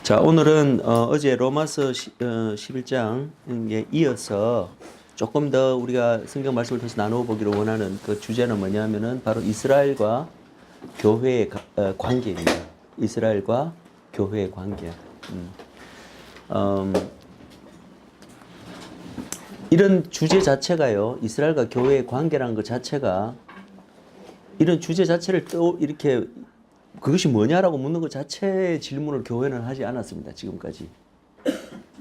자, 오늘은 어제 로마서 11장에 이어서 조금 더 우리가 성경 말씀을 통해서 나누어 보기를 원하는 그 주제는 뭐냐면은 바로 이스라엘과 교회의 관계입니다. 이스라엘과 교회의 관계. 이런 주제 자체가요, 이스라엘과 교회의 관계라는 것 자체가 이런 주제 자체를 또 이렇게 그것이 뭐냐라고 묻는 것 자체의 질문을 교회는 하지 않았습니다. 지금까지.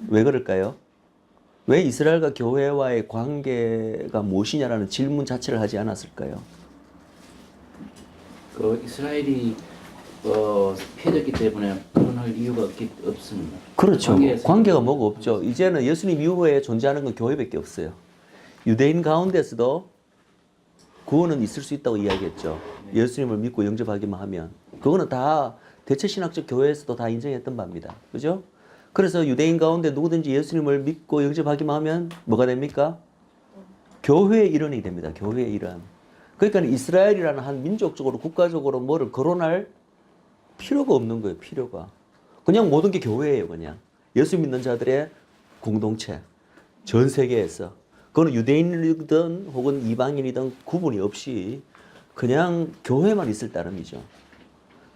왜 그럴까요? 왜 이스라엘과 교회와의 관계가 무엇이냐라는 질문 자체를 하지 않았을까요? 이스라엘이 패했기 때문에 그런 할 이유가 없습니다. 그렇죠. 관계가 뭐가 없죠. 이제는 예수님 이후에 존재하는 건 교회밖에 없어요. 유대인 가운데서도 구원은 있을 수 있다고 이야기했죠. 예수님을 믿고 영접하기만 하면. 그거는 다 대체신학적 교회에서도 다 인정했던 바입니다. 그죠? 그래서 유대인 가운데 누구든지 예수님을 믿고 영접하기만 하면 뭐가 됩니까? 교회의 일원이 됩니다. 교회의 일원. 그러니까 이스라엘이라는 한 민족적으로 국가적으로 뭐를 거론할 필요가 없는 거예요. 필요가. 그냥 모든 게 교회예요. 그냥. 예수 믿는 자들의 공동체. 전 세계에서. 그건 유대인이든 혹은 이방인이든 구분이 없이 그냥 교회만 있을 따름이죠.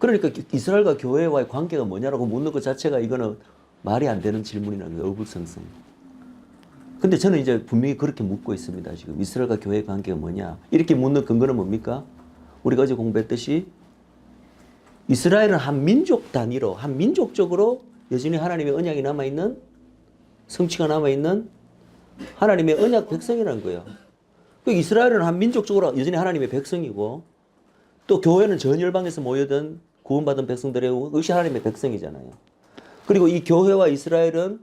그러니까 이스라엘과 교회와의 관계가 뭐냐라고 묻는 것 자체가 이거는 말이 안 되는 질문이라는 거예요. 어불성성. 근데 저는 이제 분명히 그렇게 묻고 있습니다. 지금 이스라엘과 교회의 관계가 뭐냐. 이렇게 묻는 근거는 뭡니까? 우리가 어제 공부했듯이 이스라엘은 한 민족 단위로, 한 민족적으로 여전히 하나님의 언약이 남아있는, 성취가 남아있는 하나님의 언약 백성이라는 거예요. 이스라엘은 한 민족적으로 여전히 하나님의 백성이고 또 교회는 전 열방에서 모여든 구원받은 백성들의 그것이 하나님의 백성이잖아요. 그리고 이 교회와 이스라엘은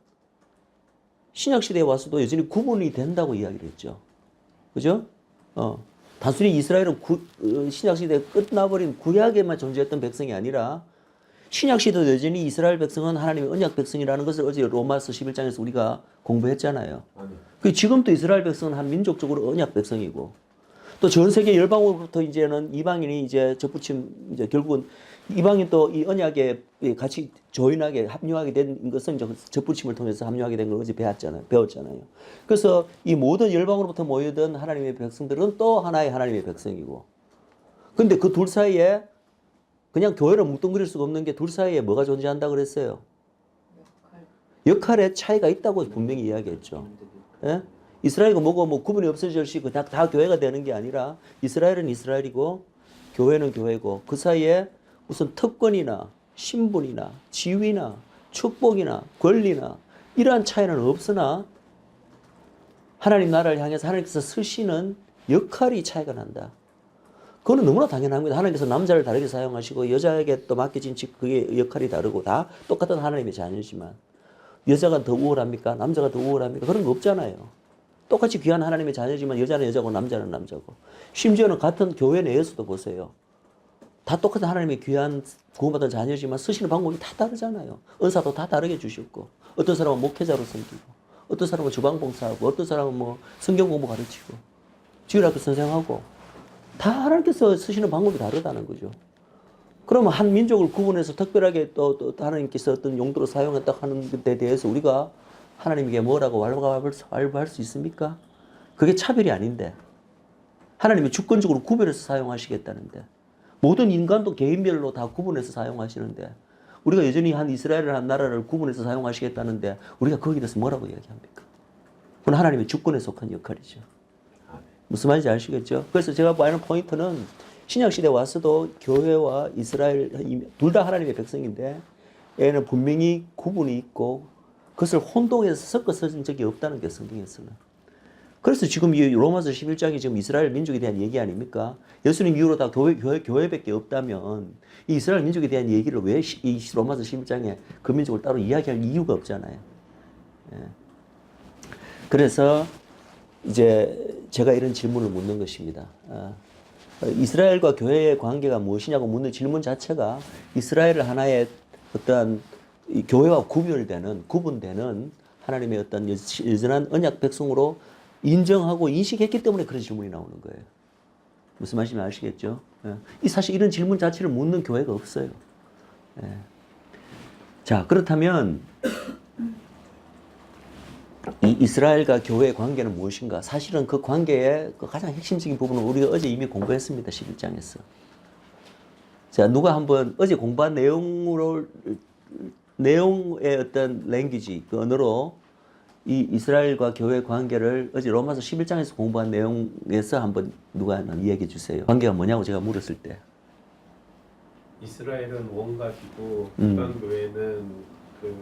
신약시대에 와서도 여전히 구분이 된다고 이야기를 했죠. 그죠? 단순히 이스라엘은 신약시대에 끝나버린 구약에만 존재했던 백성이 아니라 신약시대도 여전히 이스라엘 백성은 하나님의 언약 백성이라는 것을 어제 로마서 11장에서 우리가 공부했잖아요. 지금도 이스라엘 백성은 한 민족적으로 언약 백성이고 또 전 세계 열방으로부터 이제는 이방인이 이제 접붙임, 이제 결국은 이방인 또 이 언약에 같이 조인하게 합류하게 된 것은 이제 접붙임을 통해서 합류하게 된 걸 어제 배웠잖아요. 그래서 이 모든 열방으로부터 모여든 하나님의 백성들은 또 하나의 하나님의 백성이고. 근데 그 둘 사이에 그냥 교회를 뭉뚱그릴 수가 없는 게 둘 사이에 뭐가 존재한다 그랬어요? 역할의 차이가 있다고 분명히 이야기했죠. 예? 이스라엘과 뭐고 뭐 구분이 없어질 시 다 교회가 되는 게 아니라 이스라엘은 이스라엘이고 교회는 교회고 그 사이에 무슨 특권이나 신분이나 지위나 축복이나 권리나 이러한 차이는 없으나 하나님 나라를 향해서 하나님께서 쓰시는 역할이 차이가 난다. 그거는 너무나 당연합니다. 하나님께서 남자를 다르게 사용하시고 여자에게 또 맡겨진 그게 역할이 다르고 다 똑같은 하나님의 자녀지만 여자가 더 우월합니까? 남자가 더 우월합니까? 그런 거 없잖아요. 똑같이 귀한 하나님의 자녀지만 여자는 여자고 남자는 남자고. 심지어는 같은 교회 내에서도 보세요. 다 똑같은 하나님의 귀한 구원받은 자녀지만 쓰시는 방법이 다 다르잖아요. 은사도 다 다르게 주셨고 어떤 사람은 목회자로 섬기고 어떤 사람은 주방봉사하고 어떤 사람은 뭐 성경 공부 가르치고 지휘학교 선생하고 다 하나님께서 쓰시는 방법이 다르다는 거죠. 그러면 한 민족을 구분해서 특별하게 또 하나님께서 어떤 용도로 사용했다 하는 데 대해서 우리가 하나님에게 뭐라고 왈부할 수 있습니까? 그게 차별이 아닌데 하나님이 주권적으로 구별해서 사용하시겠다는데 모든 인간도 개인별로 다 구분해서 사용하시는데 우리가 여전히 한 이스라엘을 한 나라를 구분해서 사용하시겠다는데 우리가 거기에 대해서 뭐라고 이야기합니까? 그건 하나님의 주권에 속한 역할이죠. 무슨 말인지 아시겠죠? 그래서 제가 보는 포인트는 신약시대에 와서도 교회와 이스라엘 둘 다 하나님의 백성인데 얘는 분명히 구분이 있고 그것을 혼동해서 섞어 써진 적이 없다는 게 성경에서는. 그래서 지금 이 로마서 11장이 지금 이스라엘 민족에 대한 얘기 아닙니까? 예수님 이후로 다 교회밖에 없다면 이 이스라엘 민족에 대한 얘기를 왜 이 로마서 11장에 그 민족을 따로 이야기할 이유가 없잖아요. 예. 그래서 이제 제가 이런 질문을 묻는 것입니다. 이스라엘과 교회의 관계가 무엇이냐고 묻는 질문 자체가 이스라엘을 하나의 어떠한 이 교회와 구분되는 하나님의 어떤 여전한 언약 백성으로 인정하고 인식했기 때문에 그런 질문이 나오는 거예요. 무슨 말인지 아시겠죠? 사실 이런 질문 자체를 묻는 교회가 없어요. 자, 그렇다면 이 이스라엘과 교회의 관계는 무엇인가? 사실은 그 관계의 그 가장 핵심적인 부분은 우리가 어제 이미 공부했습니다. 11장에서. 자, 누가 한번 어제 공부한 내용의 어떤 랭귀지, 그 언어로 이 이스라엘과 교회 관계를 어제 로마서 11장에서 공부한 내용에서 한번 누가 이야기해 주세요. 관계가 뭐냐고 제가 물었을 때. 이스라엘은 원가지고 이방 교회는 그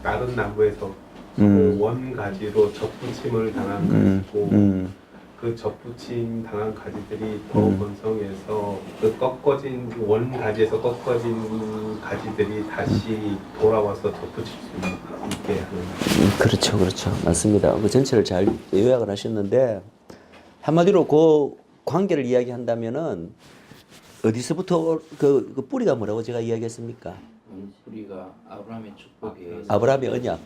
다른 나무에서 그 원가지로 접붙임을 당한 가지고 그 접붙임 당한 가지들이 더 번성해서 그 꺾어진 원가지에서 꺾어진 가지들이 다시 돌아와서 접붙일 수 있게 하는. 그렇죠, 그렇죠, 맞습니다. 그 전체를 잘 요약을 하셨는데 한마디로 그 관계를 이야기한다면은 어디서부터 그 뿌리가 뭐라고 제가 이야기했습니까? 뿌리가 아브라함의 축복에 아브라함의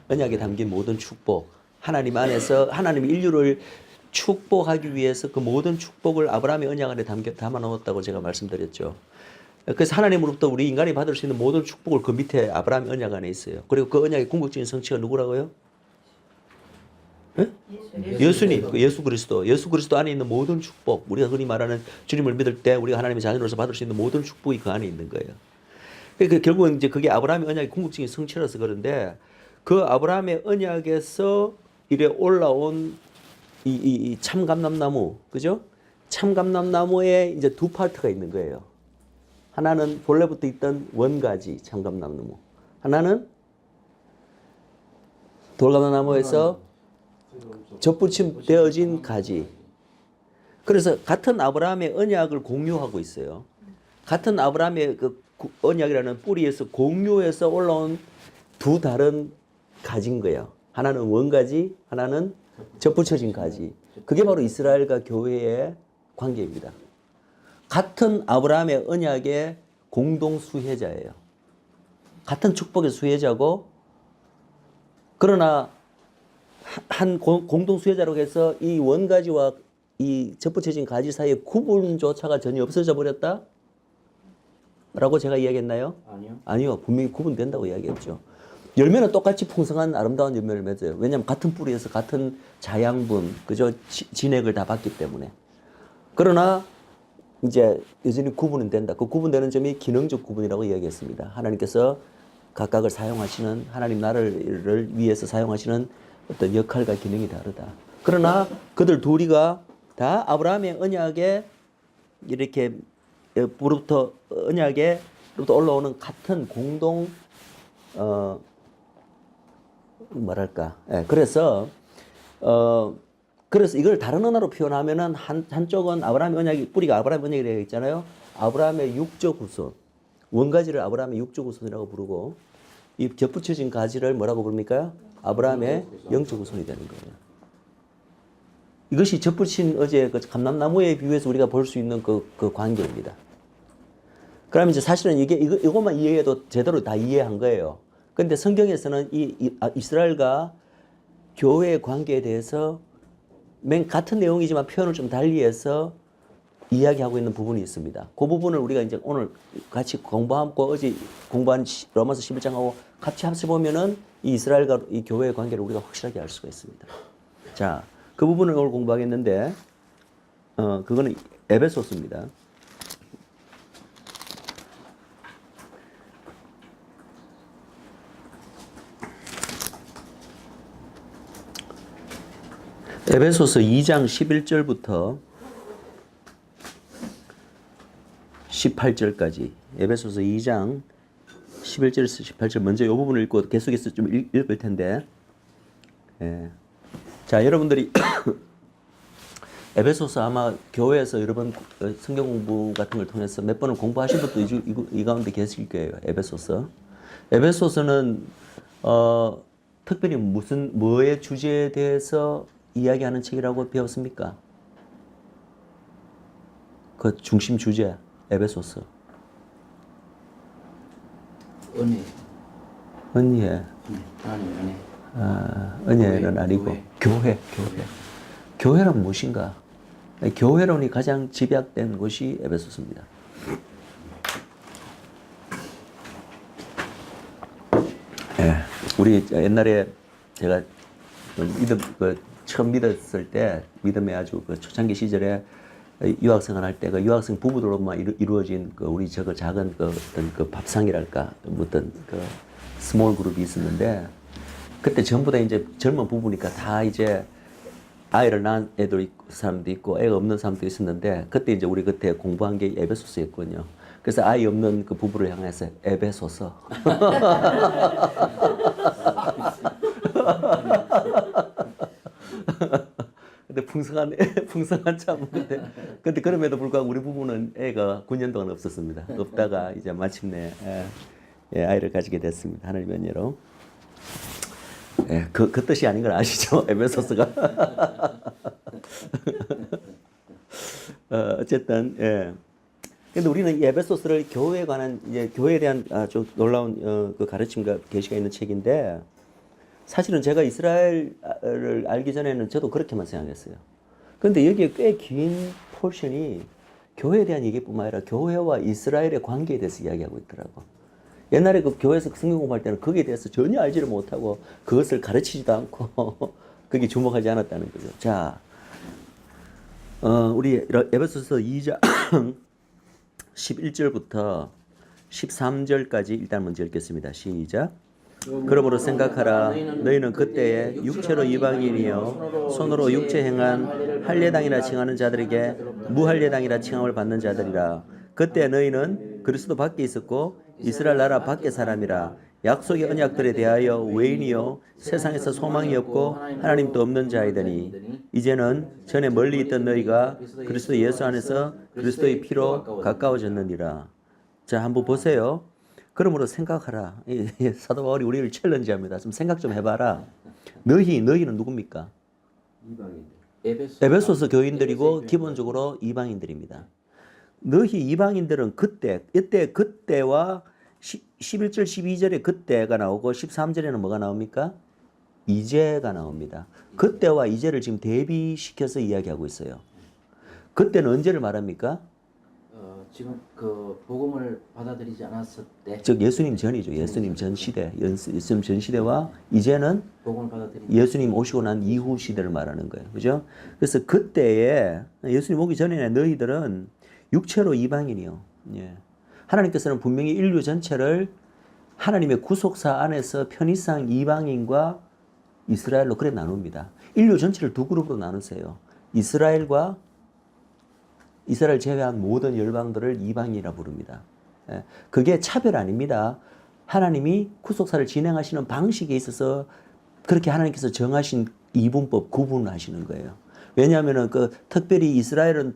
언약에 담긴 모든 축복. 하나님 안에서 하나님 인류를 축복하기 위해서 그 모든 축복을 아브라함의 언약 안에 담아 넣었다고 제가 말씀드렸죠. 그래서 하나님으로부터 우리 인간이 받을 수 있는 모든 축복을 그 밑에 아브라함의 언약 안에 있어요. 그리고 그 언약의 궁극적인 성취가 누구라고요? 네? 예수님, 예수 그리스도 안에 있는 모든 축복, 우리가 흔히 말하는 주님을 믿을 때 우리가 하나님의 자녀로서 받을 수 있는 모든 축복이 그 안에 있는 거예요. 그러니까 결국은 이제 그게 아브라함의 언약의 궁극적인 성취라서 그런데 그 아브라함의 언약에서 이래 올라온 이 참감람나무, 그죠? 참감람나무에 이제 두 파트가 있는 거예요. 하나는 본래부터 있던 원가지 참감람나무, 하나는 돌감나무에서 접붙임되어진 가지. 그래서 같은 아브라함의 언약을 공유하고 있어요. 같은 아브라함의 그 언약이라는 뿌리에서 공유해서 올라온 두 다른 가지인 거예요. 하나는 원가지, 하나는 접붙여진 가지. 그게 바로 이스라엘과 교회의 관계입니다. 같은 아브라함의 언약의 공동 수혜자예요. 같은 축복의 수혜자고, 그러나 한 공동 수혜자로 해서 이 원가지와 이 접붙여진 가지 사이에 구분조차가 전혀 없어져 버렸다? 라고 제가 이야기했나요? 아니요. 아니요. 분명히 구분된다고 이야기했죠. 열매는 똑같이 풍성한 아름다운 열매를 맺어요. 왜냐하면 같은 뿌리에서 같은 자양분, 그죠? 진액을 다 받기 때문에. 그러나 이제 여전히 구분은 된다. 그 구분되는 점이 기능적 구분이라고 이야기했습니다. 하나님께서 각각을 사용하시는, 하나님 나라를 위해서 사용하시는 어떤 역할과 기능이 다르다. 그러나 그들 둘이가 다 아브라함의 언약에 이렇게 부로부터 언약에로부터 올라오는 같은 공동 뭐랄까? 예, 그래서 이걸 다른 언어로 표현하면은 한쪽은 아브라함의 언약이 뿌리가 아브라함의 언약이 되어 있잖아요. 아브라함의 육적 후손, 원가지를 아브라함의 육적 후손이라고 부르고 이 겹붙여진 가지를 뭐라고 부릅니까? 아브라함의 영적 후손이 되는 거예요. 이것이 접붙인 어제 그 감람나무에 비유해서 우리가 볼 수 있는 그 관계입니다. 그러면 이제 사실은 이것만 이해해도 제대로 다 이해한 거예요. 그런데 성경에서는 이스라엘과 교회의 관계에 대해서 맨 같은 내용이지만 표현을 좀 달리해서 이야기하고 있는 부분이 있습니다. 그 부분을 우리가 이제 오늘 같이 공부하고 어제 공부한 로마서 11장하고 같이 합쳐보면은 이 이스라엘과 이 교회의 관계를 우리가 확실하게 알 수가 있습니다. 자, 그 부분을 오늘 공부하겠는데, 그거는 에베소서입니다. 에베소서 2장 11절부터 18절까지 에베소서 2장 11절에서 18절 먼저 이 부분을 읽고 계속해서 좀 읽을 텐데, 예. 자, 여러분들이 에베소서 아마 교회에서 여러 번 성경 공부 같은 걸 통해서 몇 번을 공부하신 분도 이 가운데 계실 거예요. 에베소서는 특별히 뭐의 주제에 대해서 이야기하는 책이라고 배웠습니까? 그 중심 주제, 에베소서. 은혜. 은혜는 아니고 교회. 교회란 무엇인가? 교회론이 가장 집약된 곳이 에베소서입니다. 우리 옛날에 제가 믿음 처음 믿었을 때 믿음의 아주 초창기 시절에 유학생활 할 때 그 유학생 부부들로만 이루어진 우리 작은 어떤 밥상이랄까 어떤 스몰 그룹이 있었는데 그때 전부 다 이제 젊은 부부니까 다 이제 아이를 낳은 애도 있고 사람도 있고 애가 없는 사람도 있었는데 그때 이제 우리 그때 공부한 게 에베소서였거든요. 그래서 아이 없는 그 부부를 향해서 에베소서. 근데 풍성한 참. 근데 그럼에도 불구하고 우리 부부는 애가 9년 동안 없었습니다. 없다가 이제 마침내 아이를 가지게 됐습니다. 하나님의 은혜로. 그 뜻이 아닌 걸 아시죠? 에베소서가. 어쨌든, 근데 우리는 이 에베소서를 교회에 관한, 교회에 대한 아주 놀라운 그 가르침과 계시가 있는 책인데, 사실은 제가 이스라엘을 알기 전에는 저도 그렇게만 생각했어요. 근데 여기에 꽤 긴 포션이 교회에 대한 얘기뿐만 아니라 교회와 이스라엘의 관계에 대해서 이야기하고 있더라고. 옛날에 그 교회에서 성경 공부할 때는 거기에 대해서 전혀 알지를 못하고 그것을 가르치지도 않고 거기에 주목하지 않았다는 거죠. 자, 우리 에베소서 2장 11절부터 13절까지 일단 먼저 읽겠습니다. 시작. 그러므로 생각하라. 너희는 그때에 육체로 이방인이요 손으로 육체 행한 할례당이라 칭하는 자들에게 무할례당이라 칭함을 받는 자들이라. 그때 너희는 그리스도 밖에 있었고 이스라엘 나라 밖의 사람이라. 약속의 언약들에 대하여 외인이요 세상에서 소망이 없고 하나님도 없는 자이더니 이제는 전에 멀리 있던 너희가 그리스도 예수 안에서 그리스도의 피로 가까워졌느니라. 자, 한번 보세요. 그러므로 생각하라. 사도 바울이 우리를 챌린지합니다. 좀 생각 좀 해봐라. 너희는 누굽니까? 에베소서 교인들이고 기본적으로 이방인들입니다. 너희 이방인들은 그때와 11절 12절에 그때가 나오고 13절에는 뭐가 나옵니까? 이제가 나옵니다. 그때와 이제를 지금 대비시켜서 이야기하고 있어요. 그때는 언제를 말합니까? 지금 그 복음을 받아들이지 않았을 때, 즉 예수님 전이죠. 예수님 전 시대, 예수님 전 시대와 이제는 복음을 받아들이지 예수님 오시고 난 이후 시대를 말하는 거예요. 그죠? 그래서 그때에 예수님 오기 전에 너희들은 육체로 이방인이요. 예. 하나님께서는 분명히 인류 전체를 하나님의 구속사 안에서 편의상 이방인과 이스라엘로 그래 나눕니다. 인류 전체를 두 그룹으로 나누세요. 이스라엘 제외한 모든 열방들을 이방인이라 부릅니다. 그게 차별 아닙니다. 하나님이 구속사를 진행하시는 방식에 있어서 그렇게 하나님께서 정하신 이분법 구분하시는 거예요. 왜냐하면 특별히 이스라엘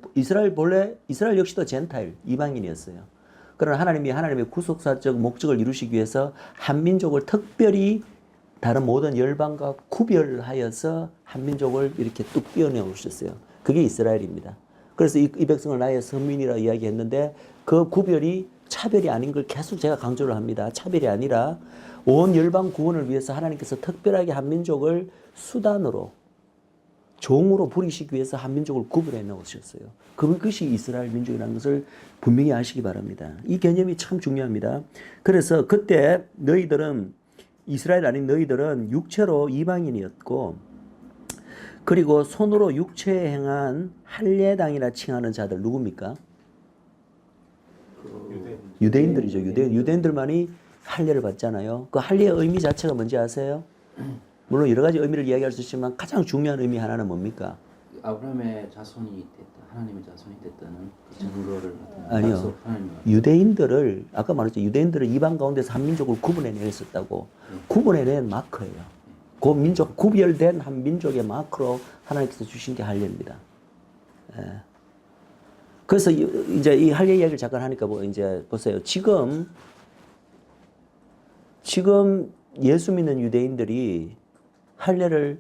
역시도 젠타일 이방인이었어요. 그러나 하나님이 하나님의 구속사적 목적을 이루시기 위해서 한 민족을 특별히 다른 모든 열방과 구별하여서 한 민족을 이렇게 뚝 떼어내오셨어요. 그게 이스라엘입니다. 그래서 이 백성을 나의 선민이라 이야기했는데 그 구별이 차별이 아닌 걸 계속 제가 강조를 합니다. 차별이 아니라 온 열방 구원을 위해서 하나님께서 특별하게 한 민족을 수단으로 종으로 부리시기 위해서 한 민족을 구별해 놓으셨어요. 그것이 이스라엘 민족이라는 것을 분명히 아시기 바랍니다. 이 개념이 참 중요합니다. 그래서 그때 너희들은 이스라엘 아닌 너희들은 육체로 이방인이었고 그리고 손으로 육체에 행한 할례당이라 칭하는 자들 누굽니까? 유대인들이죠. 유대인들만이 할례를 받잖아요. 그 할례의 의미 자체가 뭔지 아세요? 물론 여러 가지 의미를 이야기할 수 있지만 가장 중요한 의미 하나는 뭡니까? 아브라함의 자손이 됐다, 하나님의 자손이 됐다는 그 증거를 아니요. 유대인들을 아까 말했죠. 유대인들을 이방 가운데서 한 민족을 구분해냈었다고. 구분해낸 마크예요. 그 민족 구별된 한 민족의 마크로 하나님께서 주신 게 할례입니다. 그래서 이제 이 할례 이야기를 잠깐 하니까 이제 보세요. 지금 예수 믿는 유대인들이 할례를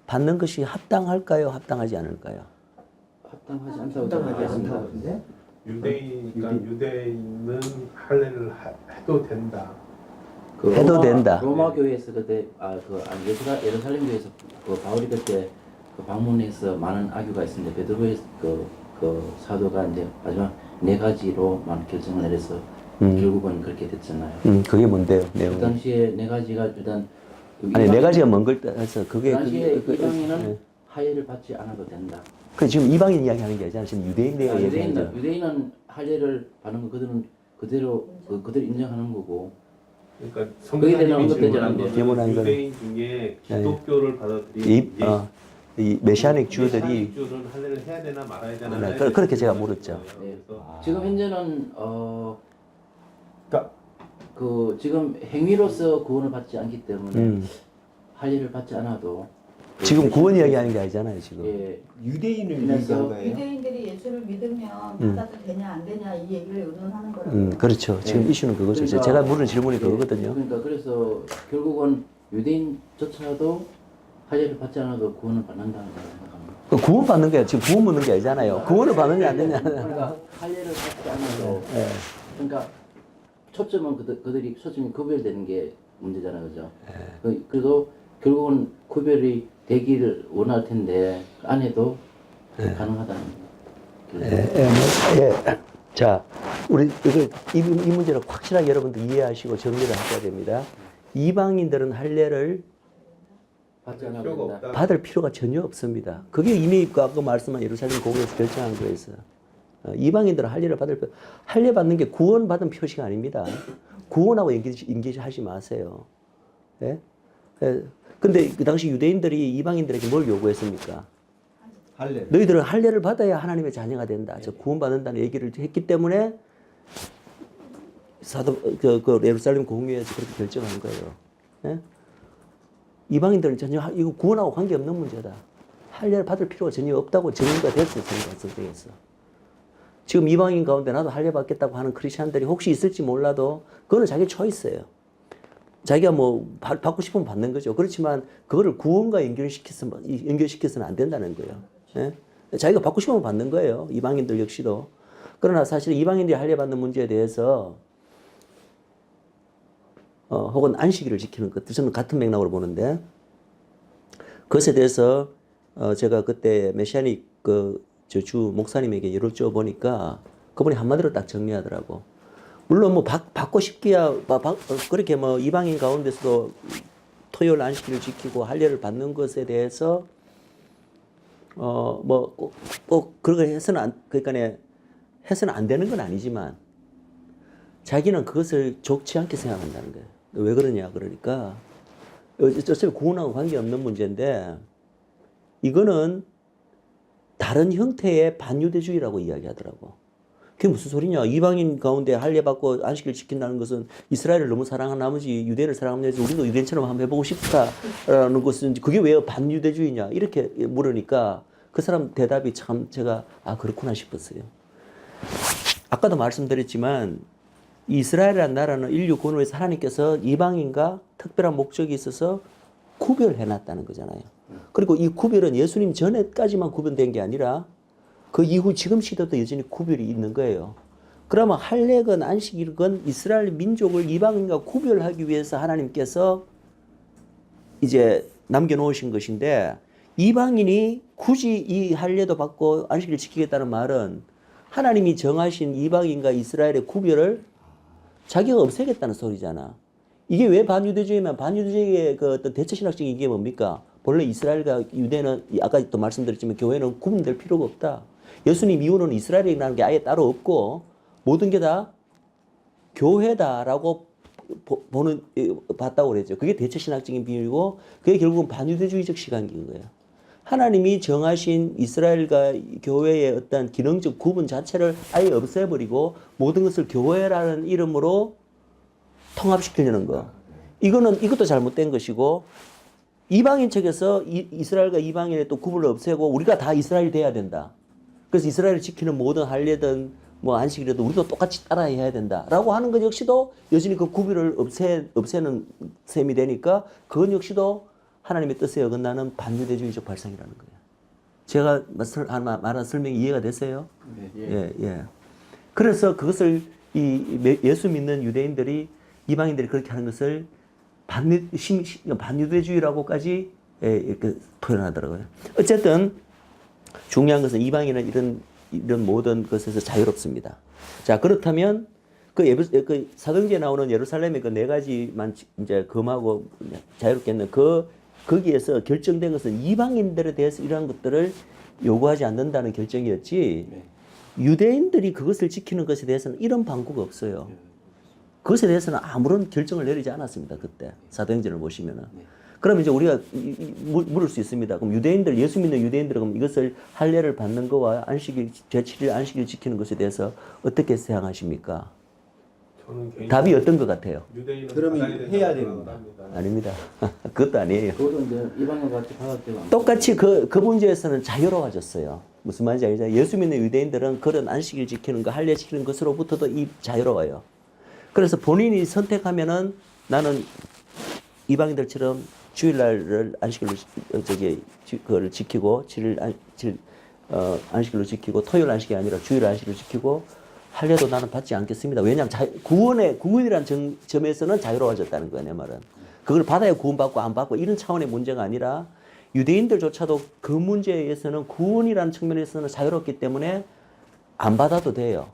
받는 것이 합당할까요? 합당하지 않을까요? 합당하지 않다고 유대인은 할례를 해도 된다. 해도 된다. 로마 교회에서 그때 예루살렘 교회에서 바울이 그때 방문해서 많은 악유가 있었는데 베드로의 그 사도가 이제 마지막 4가지로만 결정을 내려서 결국은 그렇게 됐잖아요. 그게 뭔데요, 그 내용? 당시에 네 가지가 일단 아니, 네 가지가 뭔 걸 해서 그 그게 당시에 그- 이방인은 네. 할례를 받지 않아도 된다. 그 지금 이방인 이야기하는 게 아니잖아. 지금 유대인 내가 얘기하는 거. 유대인은 할례를 받는 거 그들은 그대로 인정하는 거고. 그러니까 거기에 대한 성경님이 언급되지 질문한 않은데. 거는 유대인 중에 기독교를 받아들인 이 메시아닉 주들이 메시아닉 주는 할례를 해야 되나 말아야 되나 네, 그렇게 제가 물었죠. 네. 그래서 지금 현재는 그러니까 그 지금 행위로서 구원을 받지 않기 때문에 음. 할례를 받지 않아도 지금 구원 이야기하는 게 아니잖아요, 지금. 예, 유대인을 그래서 얘기한 거예요. 유대인들이 예수를 믿으면 받아도 되냐 안 되냐 이 얘기를 의논하는 거라고. 그렇죠. 지금 네. 이슈는 그거죠. 그러니까- 제가 물은 질문이 예, 그거거든요. 그러니까 그래서 결국은 유대인조차도 할례를 받지 않아도 구원을 받는다는 걸 생각합니다. 그 구원 받는 게 지금 구원 묻는 게 아니잖아요. 구원을 받느냐 안 되냐. 그러니까 할례를 받지 않아도 예. 그러니까 초점은 그들이 초점이 구별되는 게 문제잖아요, 그죠? 예. 그래도 결국은 구별이 되기를 원할 텐데 안 해도 가능하다는 거예요. 예. 자, 우리 이 문제를 확실하게 여러분들 이해하시고 정리를 하셔야 됩니다. 이방인들은 할례를 받지 않아도 필요가 된다. 없다. 받을 필요가 전혀 없습니다. 그게 이미 아까 말씀한 예루살렘 공회에서 결정한 거였어요. 이방인들은 할례를 받을 필요, 할례 받는 게 구원받은 표시가 아닙니다. 구원하고 연계하지 마세요. 예? 근데 그 당시 유대인들이 이방인들에게 뭘 요구했습니까? 할례. 너희들은 할례를 받아야 하나님의 자녀가 된다. 저 구원받는다는 얘기를 했기 때문에 그 예루살렘 공회에서 그렇게 결정한 거예요. 예? 이방인들은 전혀 이거 구원하고 관계없는 문제다. 할례를 받을 필요가 전혀 없다고 정의가 됐어요. 성경에서. 지금 이방인 가운데 나도 할례 받겠다고 하는 크리스천들이 혹시 있을지 몰라도 그거는 자기 초이스예요. 자기가 뭐 받고 싶으면 받는 거죠. 그렇지만 그거를 구원과 연결시켜서는 안 된다는 거예요. 예? 자기가 받고 싶으면 받는 거예요. 이방인들 역시도. 그러나 사실 이방인들이 할례 받는 문제에 대해서 혹은 안식일을 지키는 것, 저는 같은 맥락으로 보는데 그것에 대해서 제가 그때 메시아닉 주 목사님에게 여쭤 보니까 그분이 한마디로 딱 정리하더라고. 물론 뭐 받고 싶기야 그렇게 뭐 이방인 가운데서도 토요일 안식일을 지키고 할례를 받는 것에 대해서 뭐 꼭 그렇게 해서는 해서는 안 되는 건 아니지만 자기는 그것을 좋지 않게 생각한다는 거예요. 왜 그러냐 그러니까 어차피 구원하고 관계없는 문제인데 이거는 다른 형태의 반유대주의라고 이야기하더라고. 그게 무슨 소리냐? 이방인 가운데 할례 받고 안식일 지킨다는 것은 이스라엘을 너무 사랑한 나머지 유대인을 사랑하면 우리도 유대인처럼 한번 해보고 싶다라는 것은 그게 왜 반유대주의냐? 이렇게 물으니까 그 사람 대답이 참 제가 그렇구나 싶었어요. 아까도 말씀드렸지만 이스라엘이라는 나라는 인류 구원을 하나님께서 이방인과 특별한 목적이 있어서 구별해놨다는 거잖아요. 그리고 이 구별은 예수님 전에까지만 구별된 게 아니라 그 이후 지금 시대도 여전히 구별이 있는 거예요. 그러면 할례건 안식일건 이스라엘 민족을 이방인과 구별하기 위해서 하나님께서 이제 남겨놓으신 것인데 이방인이 굳이 이 할례도 받고 안식일을 지키겠다는 말은 하나님이 정하신 이방인과 이스라엘의 구별을 자기가 없애겠다는 소리잖아. 이게 왜 반유대주의면 반유대주의의 그 어떤 대체신학적인 이게 뭡니까? 본래 이스라엘과 유대는 아까 또 말씀드렸지만 교회는 구분될 필요가 없다. 예수님 이후로는 이스라엘이라는 게 아예 따로 없고 모든 게 다 교회다라고 봤다고 그랬죠. 그게 대체신학적인 비유이고 그게 결국은 반유대주의적 시각인 거예요. 하나님이 정하신 이스라엘과 교회의 어떤 기능적 구분 자체를 아예 없애버리고 모든 것을 교회라는 이름으로 통합시키려는 거. 이것도 잘못된 것이고 이방인 측에서 이스라엘과 이방인의 또 구분을 없애고 우리가 다 이스라엘이 돼야 된다. 그래서 이스라엘을 지키는 모든 할례든 뭐 안식일에도 우리도 똑같이 따라해야 된다라고 하는 것 역시도 여전히 그 구별을 없애는 셈이 되니까 그건 역시도 하나님의 뜻에 어긋나는 반유대주의적 발상이라는 거예요. 제가 말한 설명이 이해가 됐어요? 예. 그래서 그것을 예수 믿는 유대인들이 이방인들이 그렇게 하는 것을 반유대주의라고까지 이렇게 표현하더라고요. 어쨌든 중요한 것은 이방인은 이런 모든 것에서 자유롭습니다. 자, 그렇다면 그 사도행전에 나오는 예루살렘의 그 네 가지만 이제 금하고 자유롭게 했는 거기에서 결정된 것은 이방인들에 대해서 이러한 것들을 요구하지 않는다는 결정이었지. 네. 유대인들이 그것을 지키는 것에 대해서는 이런 방구가 없어요. 그것에 대해서는 아무런 결정을 내리지 않았습니다. 그때 사도행전을 보시면은. 그럼 이제 우리가 물을 수 있습니다. 그럼 유대인들, 예수 믿는 유대인들은 그럼 이것을 할례를 받는 거와 안식일, 제7일 안식일 지키는 것에 대해서 어떻게 생각하십니까? 저는 개인적으로 답이 어떤 것 같아요? 유대인은 그러면 받아야 된다고 해야 됩니다. 생각합니다. 아닙니다. 그것도 아니에요. 그것도 이제 이방인과 같이 받아들이고 안 똑같이 그 문제에서는 자유로워졌어요. 무슨 말인지 알죠? 예수 믿는 유대인들은 그런 안식일 지키는 거, 할례 지키는 것으로부터도 자유로워요. 그래서 본인이 선택하면은 나는 이방인들처럼 주일날을 안식일로 그거를 지키고 안식일로 지키고 토요일 안식이 아니라 주일 안식일로 지키고 할례도 나는 받지 않겠습니다. 왜냐하면 구원이라는 점에서는 자유로워졌다는 거예요, 내 말은. 그걸 받아야 구원받고 안 받고 이런 차원의 문제가 아니라 유대인들조차도 그 문제에서는 구원이라는 측면에서는 자유롭기 때문에 안 받아도 돼요.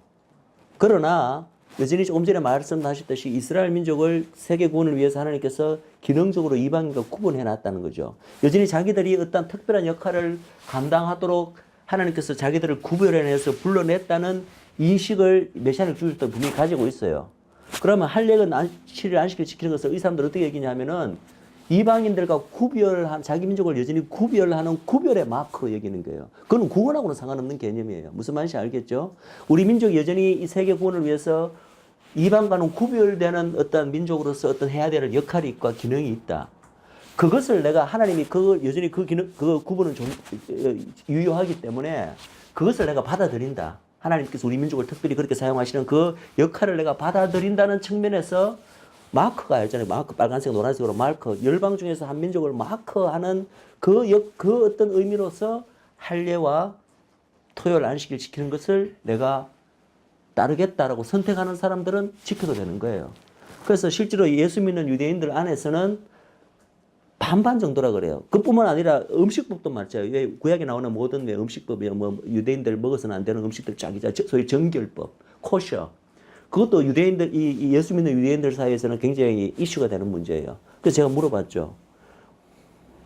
그러나 여전히 조금 전에 말씀하셨듯이 이스라엘 민족을 세계 구원을 위해서 하나님께서 기능적으로 이방인과 구분해 놨다는 거죠. 여전히 자기들이 어떤 특별한 역할을 감당하도록 하나님께서 자기들을 구별해내서 불러냈다는 인식을 메시아를 주실 때 분명히 가지고 있어요. 그러면 할례는 7일 안식일 지키는 것을 이 사람들 어떻게 여기냐면은 이방인들과 자기 민족을 여전히 구별하는 구별의 마크로 여기는 거예요. 그건 구원하고는 상관없는 개념이에요. 무슨 말인지 알겠죠? 우리 민족이 여전히 이 세계 구원을 위해서 이방과는 구별되는 어떤 민족으로서 어떤 해야 될 역할이 있고 기능이 있다. 그것을 내가 하나님이 여전히 그 구분을 유효하기 때문에 그것을 내가 받아들인다. 하나님께서 우리 민족을 특별히 그렇게 사용하시는 그 역할을 내가 받아들인다는 측면에서 마크가 알잖아요. 마크 빨간색 노란색으로 마크. 열방 중에서 한 민족을 마크하는 그 어떤 의미로서 할례와 토요일 안식일 지키는 것을 내가 따르겠다라고 선택하는 사람들은 지켜도 되는 거예요. 그래서 실제로 예수 믿는 유대인들 안에서는 반반 정도라 그래요. 그뿐만 아니라 음식법도 마찬가지예요. 왜 구약에 나오는 모든 음식법이 유대인들 먹어서는 안 되는 음식들 쫙 있잖아요. 소위 정결법, 코셔. 그것도 유대인들, 이 예수 믿는 유대인들 사이에서는 굉장히 이슈가 되는 문제예요. 그래서 제가 물어봤죠.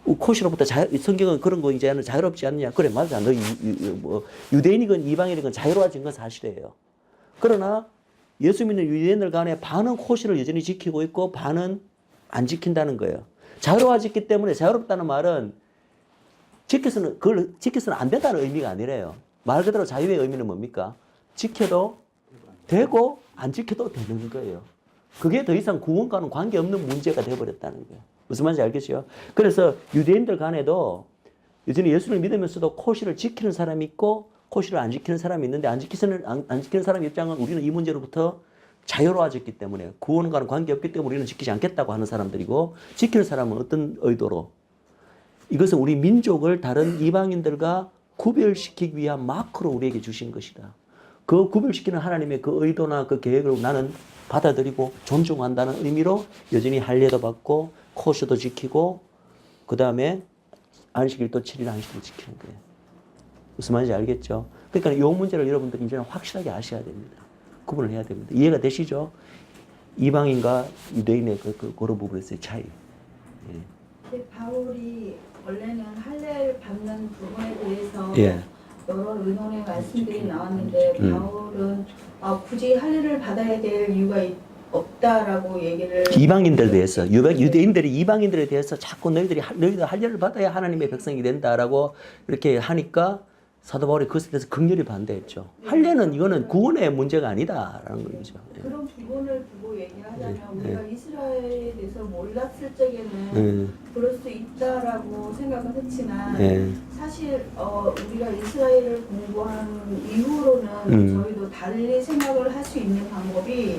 코시로부터 성경은 그런 거 이제는 자유롭지 않느냐? 그래, 맞아. 너 유대인이건 이방인이건 자유로워진 건 사실이에요. 그러나 예수 믿는 유대인들 간에 반은 코시를 여전히 지키고 있고 반은 안 지킨다는 거예요. 자유로워졌기 때문에 자유롭다는 말은 그걸 지켜서는 안 된다는 의미가 아니래요. 말 그대로 자유의 의미는 뭡니까? 지켜도 되고 안 지켜도 되는 거예요. 그게 더 이상 구원과는 관계없는 문제가 되어버렸다는 거예요. 무슨 말인지 알겠죠? 그래서 유대인들 간에도 여전히 예수를 믿으면서도 코시를 지키는 사람이 있고 코시를 안 지키는 사람이 있는데 안 지키는 사람 입장은 우리는 이 문제로부터 자유로워졌기 때문에 구원과는 관계없기 때문에 우리는 지키지 않겠다고 하는 사람들이고 지키는 사람은 어떤 의도로 이것은 우리 민족을 다른 이방인들과 구별시키기 위한 마크로 우리에게 주신 것이다. 그 구별시키는 하나님의 그 의도나 그 계획을 나는 받아들이고 존중한다는 의미로 여전히 할례도 받고 코스도 지키고 그 다음에 안식일도 7일 안식일을 지키는 거예요. 무슨 말인지 알겠죠? 그러니까 이 문제를 여러분들이 이제는 확실하게 아셔야 됩니다. 구분을 해야 됩니다. 이해가 되시죠? 이방인과 유대인의 그런 부분에서의 차이. 예. 바울이 원래는 할례를 받는 부분에 대해서 예. 여러 의논의 말씀들이 나왔는데 바울은 굳이 할례를 받아야 될 이유가 없다라고 얘기를 이방인들에 대해서 유대인들이 이방인들에 대해서 자꾸 너희들 할례를 받아야 하나님의 백성이 된다라고 이렇게 하니까 사도 바울이 그것에 대해서 극렬히 반대했죠. 할례는 이거는 구원의 문제가 아니다라는 거죠. 그런 부분을 두고 얘기하자면 우리가 이스라엘에 대해서 몰랐을 적에는 그럴 수 있다라고 생각을 했지만 사실 우리가 이스라엘을 공부한 이후로는 저희도 달리 생각을 할 수 있는 방법이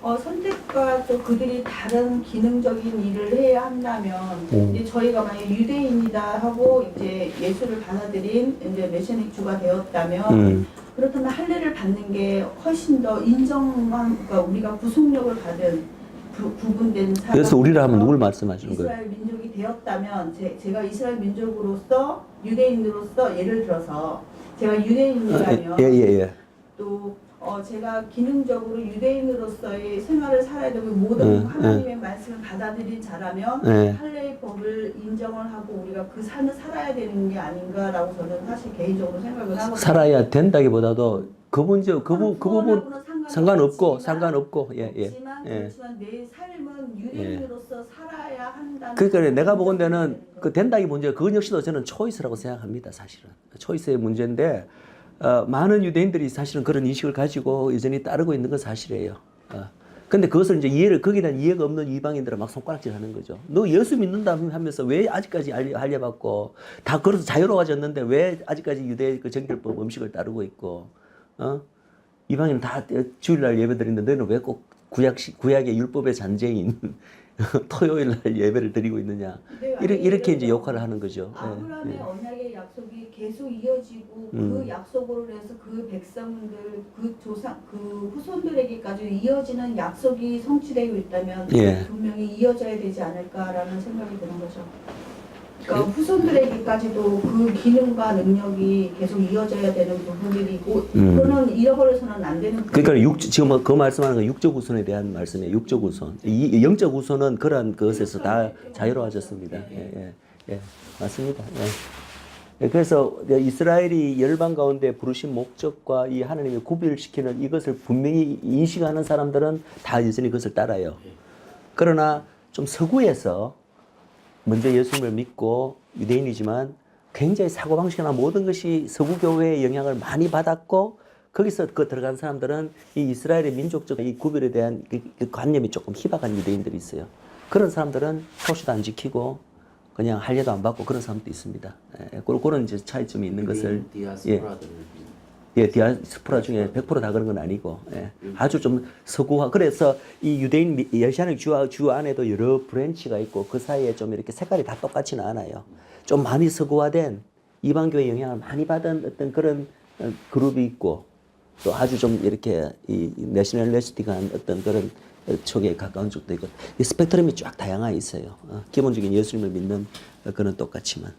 선택과 또 그들이 다른 기능적인 일을 해야 한다면 이제 저희가 만약 유대인이다 하고 이제 예수를 받아들인 이제 메시아닉주가 되었다면 그렇다면 할례를 받는 게 훨씬 더 그러니까 우리가 구속력을 받은 구분된 사람. 그래서 우리를 하면 누굴 말씀하시는 거예요? 이스라엘 민족이 되었다면 제가 이스라엘 민족으로서 유대인으로서 예를 들어서 제가 유대인이라면 또 제가 기능적으로 유대인으로서의 생활을 살아야 되고 모든 하나님의 말씀을 받아들인 자라면 할례의 법을 인정을 하고 우리가 그 삶을 살아야 되는 게 아닌가라고 저는 사실 개인적으로 생각을 하거든요. 살아야 된다기보다도 그 문제 그 부분 상관없고 그렇지만 내 삶은 유대인으로서 살아야 한다는. 그러니까 내가 보건대는 그 된다기 문제 그건 역시도 저는 초이스라고 생각합니다. 사실은 초이스의 문제인데 많은 유대인들이 사실은 그런 인식을 가지고 여전히 따르고 있는 건 사실이에요. 근데 그것을 이제 거기에 대한 이해가 없는 이방인들은 막 손가락질 하는 거죠. 너 예수 믿는다 하면서 왜 아직까지 할례받고 다 그래서 자유로워졌는데 왜 아직까지 유대 그 정결법 음식을 따르고 있고, 이방인은 다 주일날 예배드리는데 너는 왜 꼭 구약의 율법의 잔재인 토요일날 예배를 드리고 있느냐. 이렇게 이제 역할을 하는 거죠. 아브라함의 언약의 약속이 계속 이어지고 그 약속으로 해서 그 백성들, 그 조상, 그 후손들에게까지 이어지는 약속이 성취되고 있다면 분명히 이어져야 되지 않을까라는 생각이 드는 거죠. 그러니까 후손들에게까지도 그 기능과 능력이 계속 이어져야 되는 부분들이고 그거는 잃어버려서는 안 되는. 그러니까 지금 그 말씀하는 건 육적 우선에 대한 말씀이에요. 육적 우선. 이 영적 우선은 그러한 것에서 다 자유로워졌습니다. 맞습니다. 그래서 이스라엘이 열방 가운데 부르신 목적과 이 하나님의 구별시키는 이것을 분명히 인식하는 사람들은 다 여전히 그것을 따라요. 그러나 좀 서구에서 먼저 예수님을 믿고 유대인이지만 굉장히 사고방식이나 모든 것이 서구 교회의 영향을 많이 받았고 거기서 들어간 사람들은 이 이스라엘의 민족적 이 구별에 대한 그 관념이 조금 희박한 유대인들이 있어요. 그런 사람들은 표시도 안 지키고 그냥 할례도 안 받고 그런 사람도 있습니다. 그런 이제 차이점이 있는 것을 디아스포라 중에 100% 다 그런 건 아니고 아주 좀 서구화. 그래서 이 유대인 메시아닉 주 안에도 여러 브랜치가 있고 그 사이에 좀 이렇게 색깔이 다 똑같지는 않아요. 좀 많이 서구화된 이방교의 영향을 많이 받은 어떤 그런 그룹이 있고 또 아주 좀 이렇게 이 내셔널리스틱한 어떤 그런 쪽에 가까운 쪽도 있고 이 스펙트럼이 쫙 다양하게 있어요. 기본적인 예수님을 믿는 그는 똑같지만.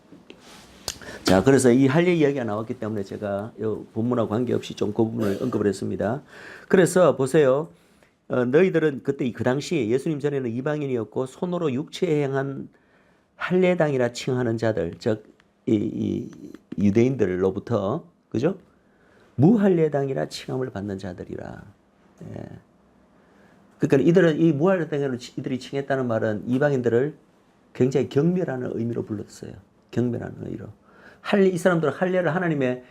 자, 그래서 이 할례 이야기가 나왔기 때문에 제가 이 본문과 관계없이 좀 그 부분을 언급을 했습니다. 그래서 보세요. 너희들은 그때 그 당시 예수님 전에는 이방인이었고 손으로 육체에 행한 할례당이라 칭하는 자들, 즉 이 유대인들로부터 그죠? 무할례당이라 칭함을 받는 자들이라. 그러니까 이들은 이 무할례당을 이들이 칭했다는 말은 이방인들을 굉장히 경멸하는 의미로 불렀어요. 경멸하는 의미로. 이 사람들은 할례를 하나님의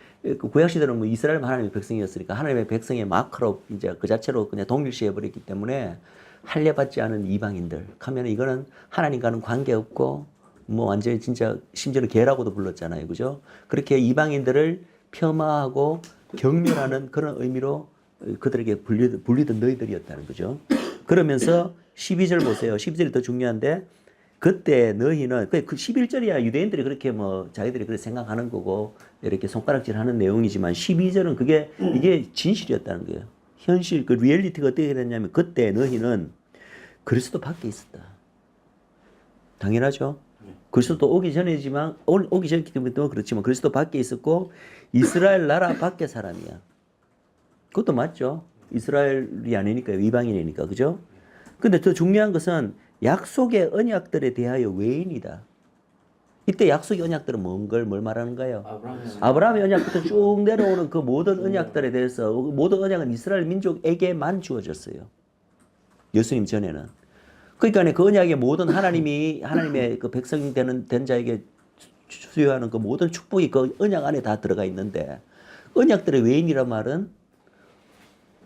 구약 시대는 뭐 이스라엘 하나님의 백성이었으니까 하나님의 백성의 마크로 이제 그 자체로 그냥 동일시해 버렸기 때문에 할례 받지 않은 이방인들 하면 이거는 하나님과는 관계 없고 뭐 완전히 진짜 심지어는 개라고도 불렀잖아요, 그죠? 그렇게 이방인들을 폄하하고 경멸하는 그런 의미로 그들에게 불리던 너희들이었다는 거죠. 그러면서 12절 보세요. 12절이 더 중요한데. 그때 너희는 그 11절이야 유대인들이 그렇게 뭐 자기들이 그렇게 생각하는 거고 이렇게 손가락질 하는 내용이지만 12절은 이게 진실이었다는 거예요. 현실 그 리얼리티가 어떻게 됐냐면 그때 너희는 그리스도 밖에 있었다. 당연하죠. 그리스도 오기 전이지만 오기 전이기 때문에 또 그렇지만 그리스도 밖에 있었고 이스라엘 나라 밖에 사람이야. 그것도 맞죠. 이스라엘이 아니니까 이방인이니까 그죠? 근데 더 중요한 것은 약속의 언약들에 대하여 외인이다. 이때 약속의 언약들은 뭘 말하는가요? 아브라함의 언약부터 쭉 내려오는 그 모든 언약들에 대해서 모든 언약은 이스라엘 민족에게만 주어졌어요. 예수님 전에는. 그러니까 그 언약의 모든 하나님의 그 백성이 된 자에게 수여하는 그 모든 축복이 그 언약 안에 다 들어가 있는데 언약들의 외인이란 말은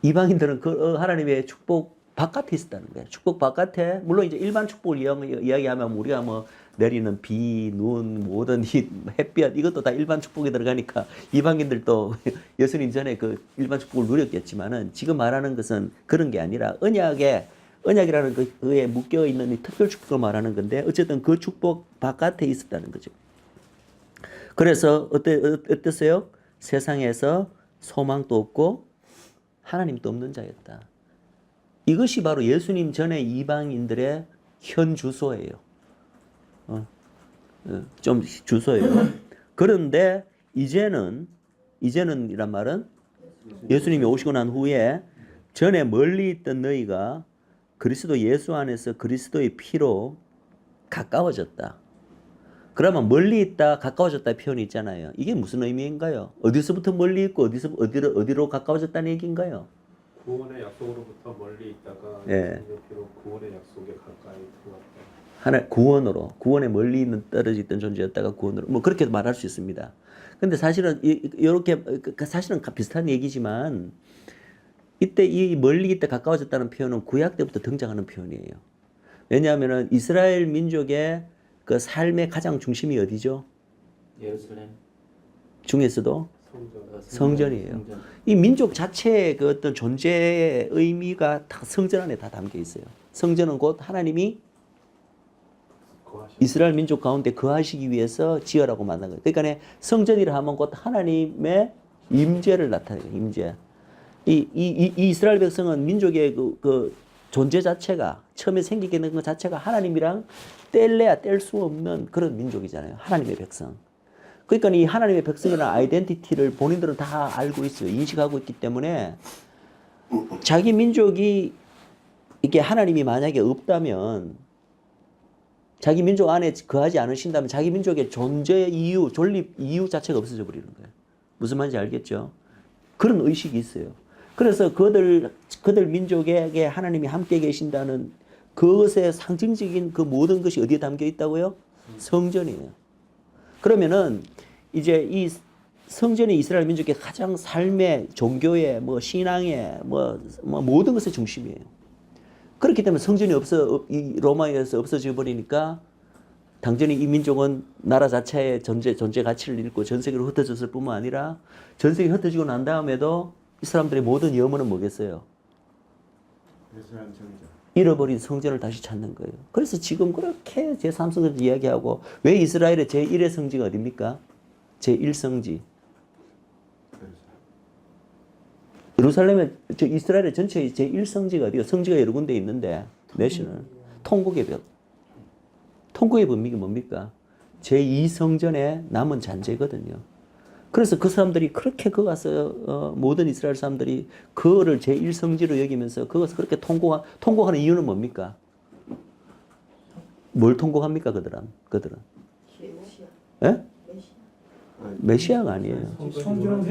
이방인들은 그 하나님의 축복 바깥에 있었다는 거예요. 축복 바깥에 물론 이제 일반 축복을 이야기하면 우리가 뭐 내리는 비, 눈, 모든 햇볕 이것도 다 일반 축복에 들어가니까 이방인들도 예수님 전에 그 일반 축복을 누렸겠지만은 지금 말하는 것은 그런 게 아니라 언약이라는 그에 묶여 있는 이 특별 축복을 말하는 건데 어쨌든 그 축복 바깥에 있었다는 거죠. 그래서 어땠어요? 세상에서 소망도 없고 하나님도 없는 자였다. 이것이 바로 예수님 전에 이방인들의 현 주소예요. 좀 주소예요. 그런데 이제는이란 말은 예수님이 오시고 난 후에 전에 멀리 있던 너희가 그리스도 예수 안에서 그리스도의 피로 가까워졌다. 그러면 멀리 있다, 가까워졌다 표현이 있잖아요. 이게 무슨 의미인가요? 어디서부터 멀리 있고 어디로 가까워졌다는 얘기인가요? 구원의 약속으로부터 멀리 있다가 예. 비로 구원의 약속에 가까이 들어왔다. 하나 구원에 멀리 있는 떨어져 있던 존재였다가 구원으로 뭐 그렇게 말할 수 있습니다. 근데 사실은 이렇게 사실은 비슷한 얘기지만 이때 이 멀리 있다 가까워졌다는 표현은 구약 때부터 등장하는 표현이에요. 왜냐하면은 이스라엘 민족의 그 삶의 가장 중심이 어디죠? 예루살렘 중에서도 성전. 성전이에요. 성전. 이 민족 자체의 그 어떤 존재의 의미가 다 성전 안에 다 담겨 있어요. 성전은 곧 하나님이 거하시. 이스라엘 민족 가운데 거하시기 위해서 지어라고 만든 거예요. 그러니까 성전이라 하면 곧 하나님의 임재를 나타내요. 임재. 이 이스라엘 백성은 민족의 그 존재 자체가 처음에 생기게 된 것 자체가 하나님이랑 뗄래야 뗄 수 없는 그런 민족이잖아요. 하나님의 백성. 그러니까 이 하나님의 백성이라는 아이덴티티를 본인들은 다 알고 있어요. 인식하고 있기 때문에 자기 민족이 이게 하나님이 만약에 없다면 자기 민족 안에 거하지 않으신다면 자기 민족의 존재 이유, 존립 이유 자체가 없어져 버리는 거예요. 무슨 말인지 알겠죠? 그런 의식이 있어요. 그래서 그들 민족에게 하나님이 함께 계신다는 그것의 상징적인 그 모든 것이 어디에 담겨 있다고요? 성전이에요. 그러면은 이제 이 성전이 이스라엘 민족의 가장 삶의 종교의 뭐 신앙의 뭐 모든 것의 중심이에요. 그렇기 때문에 성전이 이 로마에서 없어져 버리니까 당연히 이 민족은 나라 자체의 존재 가치를 잃고 전 세계로 흩어졌을 뿐만 아니라 전 세계 흩어지고 난 다음에도 이 사람들의 모든 염원은 뭐겠어요? 잃어버린 성전을 다시 찾는 거예요. 그래서 지금 그렇게 제3성전 이야기하고 왜 이스라엘의 제1의 성지가 어딥니까? 제1성지. 예루살렘의 이스라엘의 전체의 제1성지가 어디요? 성지가 여러 군데 있는데 내시는 통곡의 벽. 통곡의 범위가 뭡니까? 제2성전의 남은 잔재거든요. 그래서 그 사람들이 그렇게 거 가서 모든 이스라엘 사람들이 그거를 제1성지로 여기면서 그것을 그렇게 통곡하는 이유는 뭡니까? 뭘 통곡합니까 그들은? 예? 메시아가 아니에요.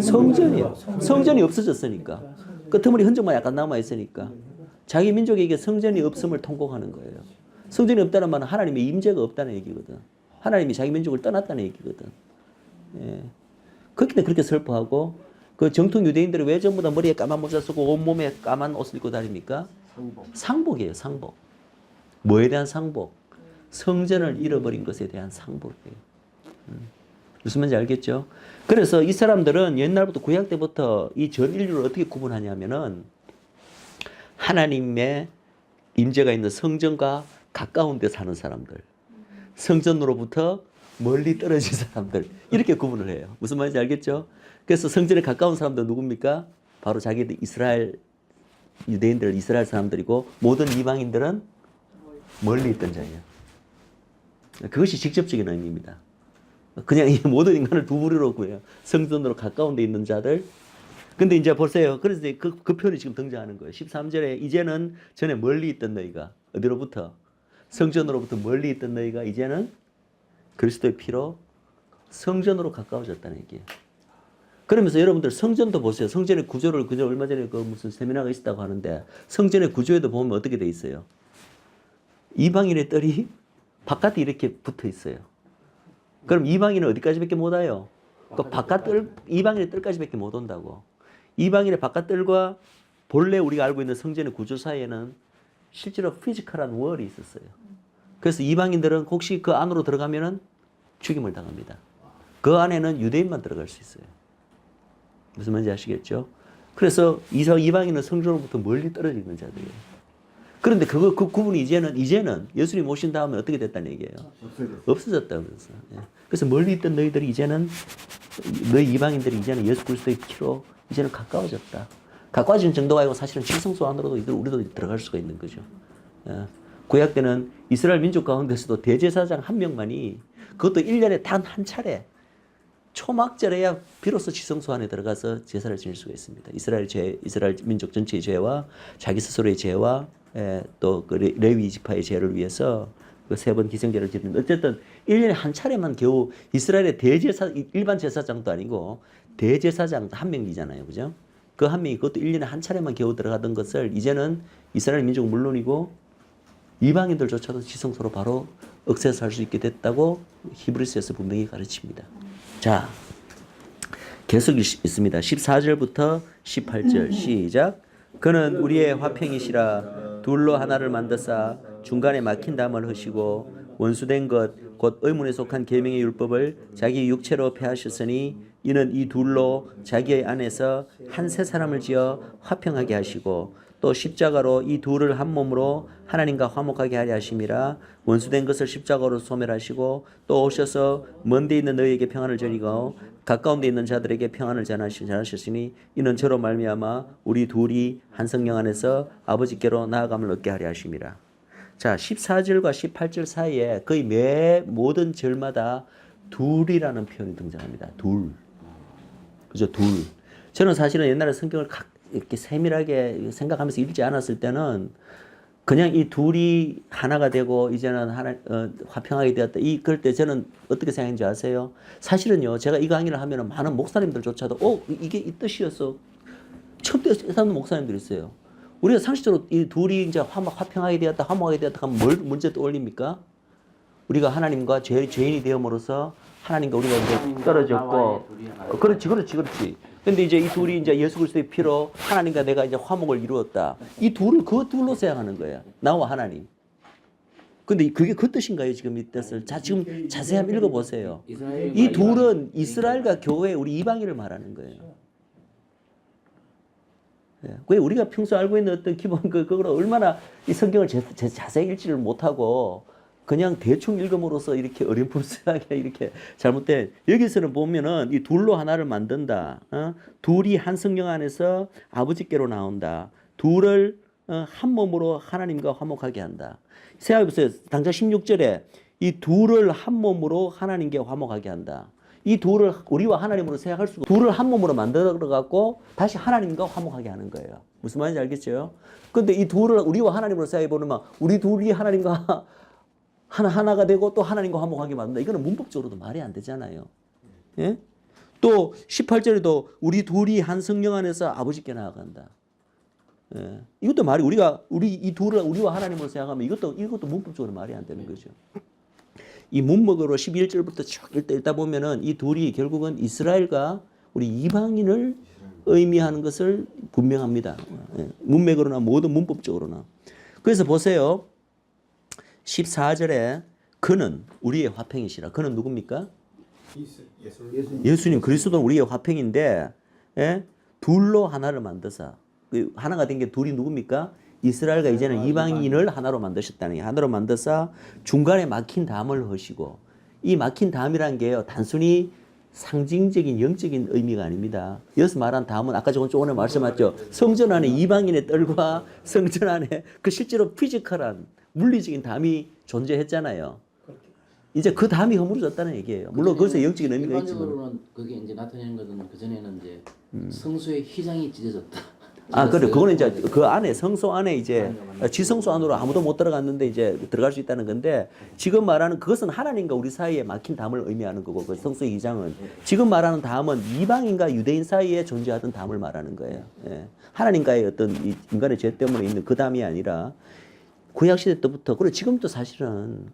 성전이요. 성전이 없어졌으니까. 끄트머리 흔적만 약간 남아 있으니까. 자기 민족에게 성전이 없음을 통곡하는 거예요. 성전이 없다는 말은 하나님의 임재가 없다는 얘기거든. 하나님이 자기 민족을 떠났다는 얘기거든. 예. 그렇기 때문에 그렇게 슬퍼하고 그 정통 유대인들이 왜 전부 다 머리에 까만 모자 쓰고 온몸에 까만 옷을 입고 다닙니까? 상복이에요. 상복. 뭐에 대한 상복? 성전을 잃어버린 것에 대한 상복이에요. 무슨 말인지 알겠죠? 그래서 이 사람들은 옛날부터 구약 때부터 이 전 인류를 어떻게 구분하냐면은 하나님의 임재가 있는 성전과 가까운 데 사는 사람들, 성전으로부터 멀리 떨어진 사람들 이렇게 구분을 해요. 무슨 말인지 알겠죠? 그래서 성전에 가까운 사람들 누굽니까? 바로 자기들 이스라엘 유대인들 이스라엘 사람들이고 모든 이방인들은 멀리 있던 자예요. 그것이 직접적인 의미입니다. 그냥 이 모든 인간을 두 부류로 구해요. 성전으로 가까운 데 있는 자들. 근데 이제 보세요. 그래서 그 표현이 지금 등장하는 거예요. 13절에 이제는 전에 멀리 있던 너희가 어디로부터? 성전으로부터 멀리 있던 너희가 이제는 그리스도의 피로 성전으로 가까워졌다는 얘기예요. 그러면서 여러분들 성전도 보세요. 성전의 구조를 그저 얼마 전에 그 무슨 세미나가 있었다고 하는데 성전의 구조에도 보면 어떻게 돼 있어요? 이방인의 뜰이 바깥에 이렇게 붙어 있어요. 그럼 이방인은 어디까지밖에 못 와요? 그 바깥 뜰, 이방인의 뜰까지밖에 못 온다고. 이방인의 바깥 뜰과 본래 우리가 알고 있는 성전의 구조 사이에는 실제로 피지컬한 월이 있었어요. 그래서 이방인들은 혹시 그 안으로 들어가면은 죽임을 당합니다. 그 안에는 유대인만 들어갈 수 있어요. 무슨 말인지 아시겠죠? 그래서 이방인은 성전으로부터 멀리 떨어져 있는 자들이에요. 그런데 그 구분이 이제는 예수님 오신 다음에 어떻게 됐다는 얘기예요? 없어졌다면서. 예. 그래서 멀리 있던 너희들이 이제는 너희 이방인들이 이제는 예수 그리스도의 피로 이제는 가까워졌다. 가까워지는 정도가 아니고 사실은 지성소 안으로도 우리도 들어갈 수가 있는 거죠. 예. 구약 때는 이스라엘 민족 가운데서도 대제사장 한 명만이 그것도 1년에 단 한 차례 초막절에야 비로소 지성소 안에 들어가서 제사를 지낼 수가 있습니다. 이스라엘 민족 전체의 죄와 자기 스스로의 죄와 또 그 레위 지파의 죄를 위해서 그 3번 기생제를 지르는데 어쨌든 1년에 한 차례만 겨우 이스라엘의 대제사 일반 제사장도 아니고 대제사장 한 명이잖아요. 그죠? 그 한 명이 그것도 1년에 한 차례만 겨우 들어가던 것을 이제는 이스라엘 민족은 물론이고 이방인들조차도 지성소로 바로 억세서 할 수 있게 됐다고 히브리서에서 분명히 가르칩니다. 자, 계속 있습니다. 14절부터 18절 시작. 그는 우리의 화평이시라. 둘로 하나를 만드사 중간에 막힌 담을 하시고 원수된 것 곧 의문에 속한 계명의 율법을 자기 육체로 폐하셨으니 이는 이 둘로 자기의 안에서 한 새 사람을 지어 화평하게 하시고 또 십자가로 이 둘을 한 몸으로 하나님과 화목하게 하려 하심이라. 원수된 것을 십자가로 소멸하시고 또 오셔서 먼데 있는 너희에게 평안을 전이고 가까운 데 있는 자들에게 평안을 전하셨으니 이는 저로 말미암아 우리 둘이 한 성령 안에서 아버지께로 나아감을 얻게 하려 하심이라. 자, 14절과 18절 사이에 거의 모든 절마다 둘이라는 표현이 등장합니다. 둘. 그죠? 둘. 저는 사실은 옛날에 성경을 이렇게 세밀하게 생각하면서 읽지 않았을 때는 그냥 이 둘이 하나가 되고 이제는 화평하게 되었다. 그럴 때 저는 어떻게 생각했는지 아세요? 사실은요, 제가 이 강의를 하면 많은 목사님들조차도 이게 이 뜻이었어. 처음 뜻하는 목사님들이 있어요. 우리가 상식적으로 이 둘이 이제 화평하게 되었다, 화목하게 되었다 하면 뭘 문제 떠올립니까? 우리가 하나님과 죄인이 되음으로써 하나님과 우리가 이제 떨어졌고, 그렇지. 근데 이제 이 둘이 이제 예수 그리스도의 피로 하나님과 내가 이제 화목을 이루었다. 이 둘을 그 둘로 생각하는 거야. 나와 하나님. 근데 그게 그 뜻인가요? 지금 이 뜻을. 자, 지금 자세히 한번 읽어보세요. 이 둘은 이스라엘과 교회, 우리 이방인을 말하는 거예요. 왜 우리가 평소 알고 있는 어떤 기본 그걸 얼마나 이 성경을 자세히 읽지를 못하고 그냥 대충 읽음으로써 이렇게 어렴풋하게 이렇게 잘못된. 여기서는 보면은 이 둘로 하나를 만든다. 둘이 한 성령 안에서 아버지께로 나온다. 둘을 한 몸으로 하나님과 화목하게 한다. 생각해보세요. 당장 16절에 이 둘을 한 몸으로 하나님께 화목하게 한다. 이 둘을 우리와 하나님으로 생각할 수가, 둘을 한 몸으로 만들어 갖고 다시 하나님과 화목하게 하는 거예요. 무슨 말인지 알겠죠? 근데 이 둘을 우리와 하나님으로 생각해 보면 우리 둘이 하나님과 하나가 되고 또 하나님과 화목하게 만든다. 이거는 문법적으로도 말이 안 되잖아요. 예? 또 18절에도 우리 둘이 한 성령 안에서 아버지께 나아간다. 예. 이것도 말이 우리 이 둘을 우리와 하나님으로 생각하면 이것도 문법적으로 말이 안 되는 거죠. 이 문맥으로 11절부터 쭉 읽다 보면은 이 둘이 결국은 이스라엘과 우리 이방인을 의미하는 것을 분명합니다. 문맥으로나 모든 문법적으로나. 그래서 보세요. 14절에 그는 우리의 화평이시라. 그는 누굽니까? 예수님 그리스도는 우리의 화평인데 둘로 하나를 만드사. 하나가 된 게 둘이 누굽니까? 이스라엘과 이제는 이방인을 하나로 만드셨다는 게 하나로 만드사 중간에 막힌 담을 하시고 이 막힌 담이란 게요 단순히 상징적인 영적인 의미가 아닙니다. 여기서 말한 담은 아까 조금 말씀하셨죠. 성전 안에 이방인의 뜰과 성전 안에 그 실제로 피지컬한 물리적인 담이 존재했잖아요. 이제 그 담이 허물어졌다는 얘기예요. 물론 거기서 영적인 의미가 있지만 일반적으로는 그게 이제 나타내는 것은 그 전에는 이제 성소의 휘장이 찢어졌다. 그래. 그거는 이제 그 안에 성소 안에 이제 지성소 안으로 아무도 못 들어갔는데 이제 들어갈 수 있다는 건데 지금 말하는 그것은 하나님과 우리 사이에 막힌 담을 의미하는 거고 그 성소의 이장은 지금 말하는 담은 이방인과 유대인 사이에 존재하던 담을 말하는 거예요. 예. 하나님과의 어떤 이 인간의 죄 때문에 있는 그 담이 아니라 구약 시대 때부터 그리고 지금도 사실은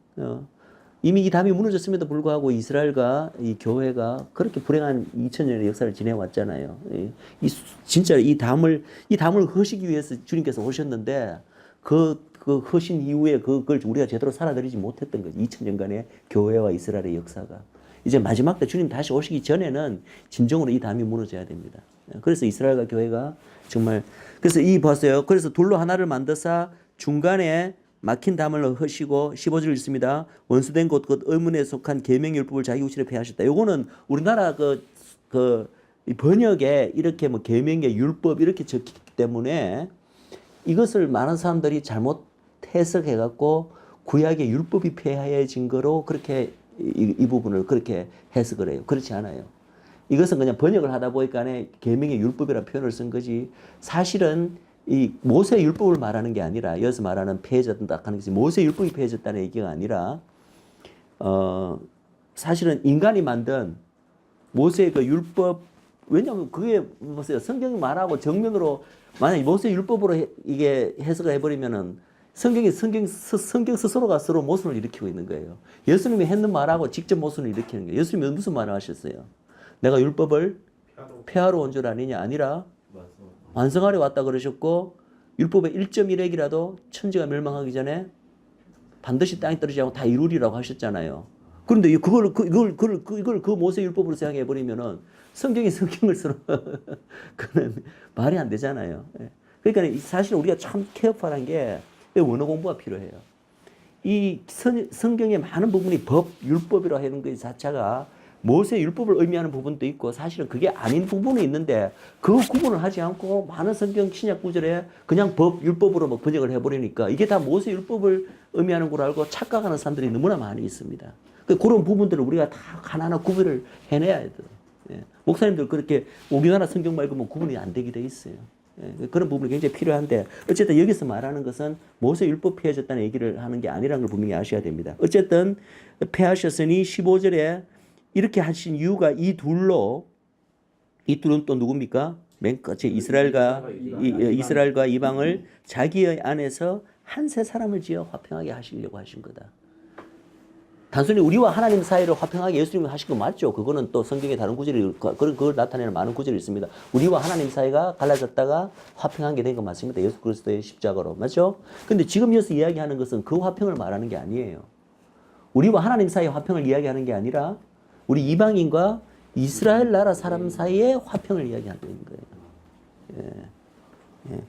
이미 이 담이 무너졌음에도 불구하고 이스라엘과 이 교회가 그렇게 불행한 2000년의 역사를 지내왔잖아요. 진짜 이 담을 허시기 위해서 주님께서 오셨는데 그 허신 이후에 그걸 우리가 제대로 살아들이지 못했던 거죠. 2000년간의 교회와 이스라엘의 역사가. 이제 마지막 때 주님 다시 오시기 전에는 진정으로 이 담이 무너져야 됩니다. 그래서 이스라엘과 교회가 정말 그래서 봤어요. 그래서 둘로 하나를 만드사 중간에 막힌 담을 하시고 15절 있습니다. 원수된 것 곧 의문에 속한 계명율법을 자기 육체로 폐하셨다. 요거는 우리나라 그 번역에 이렇게 뭐 계명의 율법 이렇게 적히기 때문에 이것을 많은 사람들이 잘못 해석해 갖고 구약의 율법이 폐하여진 거로 그렇게 이 부분을 그렇게 해석을 해요. 그렇지 않아요. 이것은 그냥 번역을 하다 보니까 계명의 율법이라는 표현을 쓴 거지. 사실은 이 모세 율법을 말하는 게 아니라 여기서 말하는 폐해졌다 하는 것이 모세 율법이 폐해졌다는 얘기가 아니라 사실은 인간이 만든 모세의 그 율법, 왜냐하면 그게 보세요. 성경이 말하고 정면으로 만약에 모세 율법으로 이게 해석을 해버리면은 성경 스스로가 서로 모순을 일으키고 있는 거예요. 예수님이 했는 말하고 직접 모순을 일으키는 거예요. 예수님이 무슨 말을 하셨어요? 내가 율법을 폐하러 온 줄 아니냐? 아니라 완성하려 왔다 그러셨고, 율법의 1.1핵이라도 천지가 멸망하기 전에 반드시 땅에 떨어지지 않고 다 이루리라고 하셨잖아요. 그런데 이걸 그 모세 율법으로 생각해 버리면은 성경이 성경을 서로 그는 말이 안 되잖아요. 그러니까 사실 우리가 참 케어풀한 게 원어 공부가 필요해요. 이 성경의 많은 부분이 법, 율법이라고 하는 것 자체가 모세 율법을 의미하는 부분도 있고 사실은 그게 아닌 부분이 있는데 그 구분을 하지 않고 많은 성경 신약 구절에 그냥 법, 율법으로 막 번역을 해버리니까 이게 다 모세 율법을 의미하는 걸 알고 착각하는 사람들이 너무나 많이 있습니다. 그런 부분들을 우리가 다 하나하나 구별을 해내야 돼요. 예. 목사님들 그렇게 우리나라 성경 말고 뭐 구분이 안 되게 돼 있어요. 예. 그런 부분이 굉장히 필요한데 어쨌든 여기서 말하는 것은 모세 율법 폐해졌다는 얘기를 하는 게 아니라는 걸 분명히 아셔야 됩니다. 어쨌든 폐하셨으니 15절에 이렇게 하신 이유가 이 둘로, 이 둘은 또 누굽니까? 맨 끝에 이스라엘과 이방을 자기의 안에서 한 세 사람을 지어 화평하게 하시려고 하신 거다. 단순히 우리와 하나님 사이를 화평하게 예수님이 하신 거 맞죠? 그거는 또 성경에 다른 구절이, 그걸 나타내는 많은 구절이 있습니다. 우리와 하나님 사이가 갈라졌다가 화평한 게 된 거 맞습니다. 예수 그리스도의 십자가로. 맞죠? 근데 지금 여기서 이야기하는 것은 그 화평을 말하는 게 아니에요. 우리와 하나님 사이의 화평을 이야기하는 게 아니라 우리 이방인과 이스라엘 나라 사람 사이의 화평을 이야기하고 있는 거예요. 예. 예.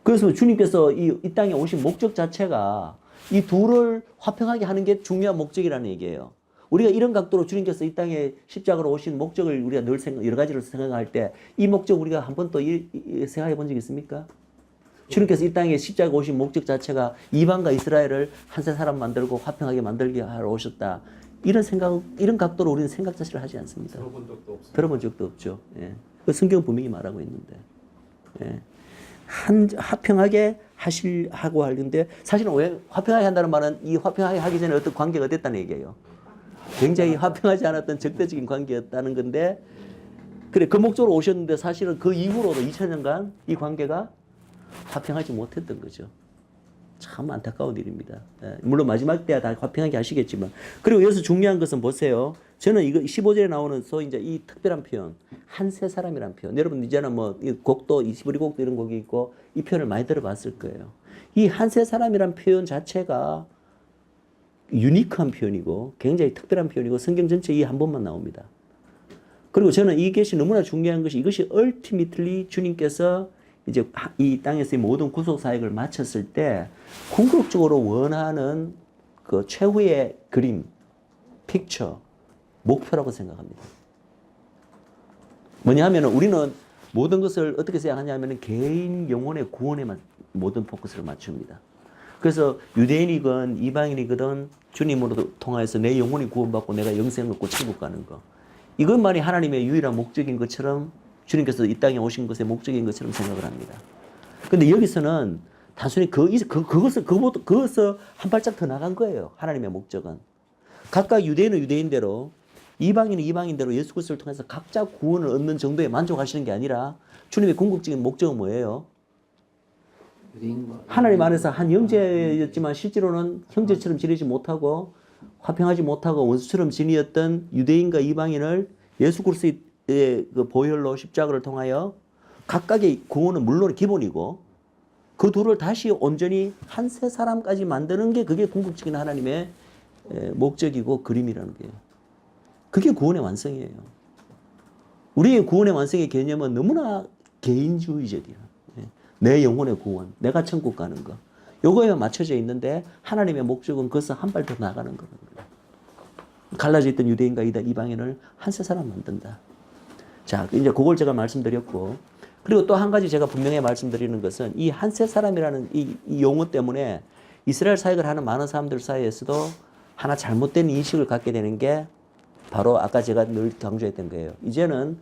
그래서 주님께서 이 땅에 오신 목적 자체가 이 둘을 화평하게 하는 게 중요한 목적이라는 얘기예요. 우리가 이런 각도로 주님께서 이 땅에 십자가로 오신 목적을 우리가 늘 여러 가지로 생각할 때 이 목적 우리가 한 번 또 생각해 본 적 있습니까? 주님께서 이 땅에 십자가 오신 목적 자체가 이방과 이스라엘을 한 세 사람 만들고 화평하게 만들게 하러 오셨다. 이런 각도로 우리는 생각 자체를 하지 않습니다. 들어본 적도 없죠. 예. 그 성경 분명히 말하고 있는데. 예. 화평하게 하고 하는데 사실은 왜 화평하게 한다는 말은 이 화평하게 하기 전에 어떤 관계가 됐다는 얘기예요. 굉장히 화평하지 않았던 적대적인 관계였다는 건데 그래 그 목적으로 오셨는데 사실은 그 이후로도 2000년간 이 관계가 화평하지 못했던 거죠. 참 안타까운 일입니다. 예, 물론 마지막 때야 다 화평하게 하시겠지만 그리고 여기서 중요한 것은 보세요. 저는 이거 15절에 나오는 소위 이제 이 특별한 표현 한 세 사람이라는 표현. 여러분 이제는 뭐 이 곡도 21리 곡도 이런 곡이 있고 이 표현을 많이 들어봤을 거예요. 이 한 세 사람이라는 표현 자체가 유니크한 표현이고 굉장히 특별한 표현이고 성경 전체 이 한 번만 나옵니다. 그리고 저는 이것이 너무나 중요한 것이 이것이 ultimately 주님께서 이제 이 땅에서의 모든 구속 사역을 마쳤을 때 궁극적으로 원하는 그 최후의 그림, 픽처, 목표라고 생각합니다. 뭐냐 하면 우리는 모든 것을 어떻게 생각하냐면 개인 영혼의 구원에만 모든 포커스를 맞춥니다. 그래서 유대인이건 이방인이건 주님으로 통하여서 내 영혼이 구원받고 내가 영생을 얻고 천국 가는 거. 이것만이 하나님의 유일한 목적인 것처럼 주님께서 이 땅에 오신 것의 목적인 것처럼 생각을 합니다. 근데 여기서는 단순히 그것을 한 발짝 더 나간 거예요. 하나님의 목적은. 각각 유대인은 유대인대로 이방인은 이방인대로 예수 그리스도를 통해서 각자 구원을 얻는 정도에 만족하시는 게 아니라 주님의 궁극적인 목적은 뭐예요? 하나님 안에서 한 형제였지만 실제로는 형제처럼 지내지 못하고 화평하지 못하고 원수처럼 지내었던 유대인과 이방인을 예수 그리스도의 그 보혈로 십자가를 통하여 각각의 구원은 물론 기본이고 그 둘을 다시 온전히 한 세 사람까지 만드는 게 그게 궁극적인 하나님의 목적이고 그림이라는 거예요. 그게 구원의 완성이에요. 우리의 구원의 완성의 개념은 너무나 개인주의적이야. 내 영혼의 구원, 내가 천국 가는 거. 요거에 맞춰져 있는데 하나님의 목적은 그것을 한 발 더 나가는 거예요. 갈라져 있던 유대인과 이방인을 한 세 사람 만든다. 자, 이제 그걸 제가 말씀드렸고, 그리고 또 한 가지 제가 분명히 말씀드리는 것은 이 한 세 사람이라는 이 용어 때문에 이스라엘 사역을 하는 많은 사람들 사이에서도 하나 잘못된 인식을 갖게 되는 게 바로 아까 제가 늘 강조했던 거예요. 이제는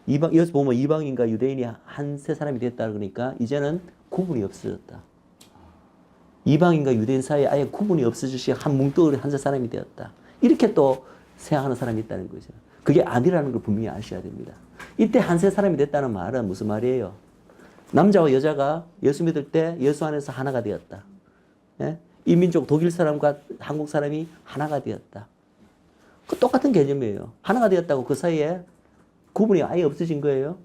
여기서 보면 이방인과 유대인이 한 세 사람이 됐다 그러니까 이제는 구분이 없어졌다. 이방인과 유대인 사이에 아예 구분이 없어지시 한 뭉뚱그리 한 세 사람이 되었다. 이렇게 또 생각하는 사람이 있다는 거죠. 그게 아니라는 걸 분명히 아셔야 됩니다. 이때 한 세 사람이 됐다는 말은 무슨 말이에요? 남자와 여자가 예수 믿을 때 예수 안에서 하나가 되었다. 예? 이민족 독일 사람과 한국 사람이 하나가 되었다. 그 똑같은 개념이에요. 하나가 되었다고 그 사이에 구분이 아예 없어진 거예요.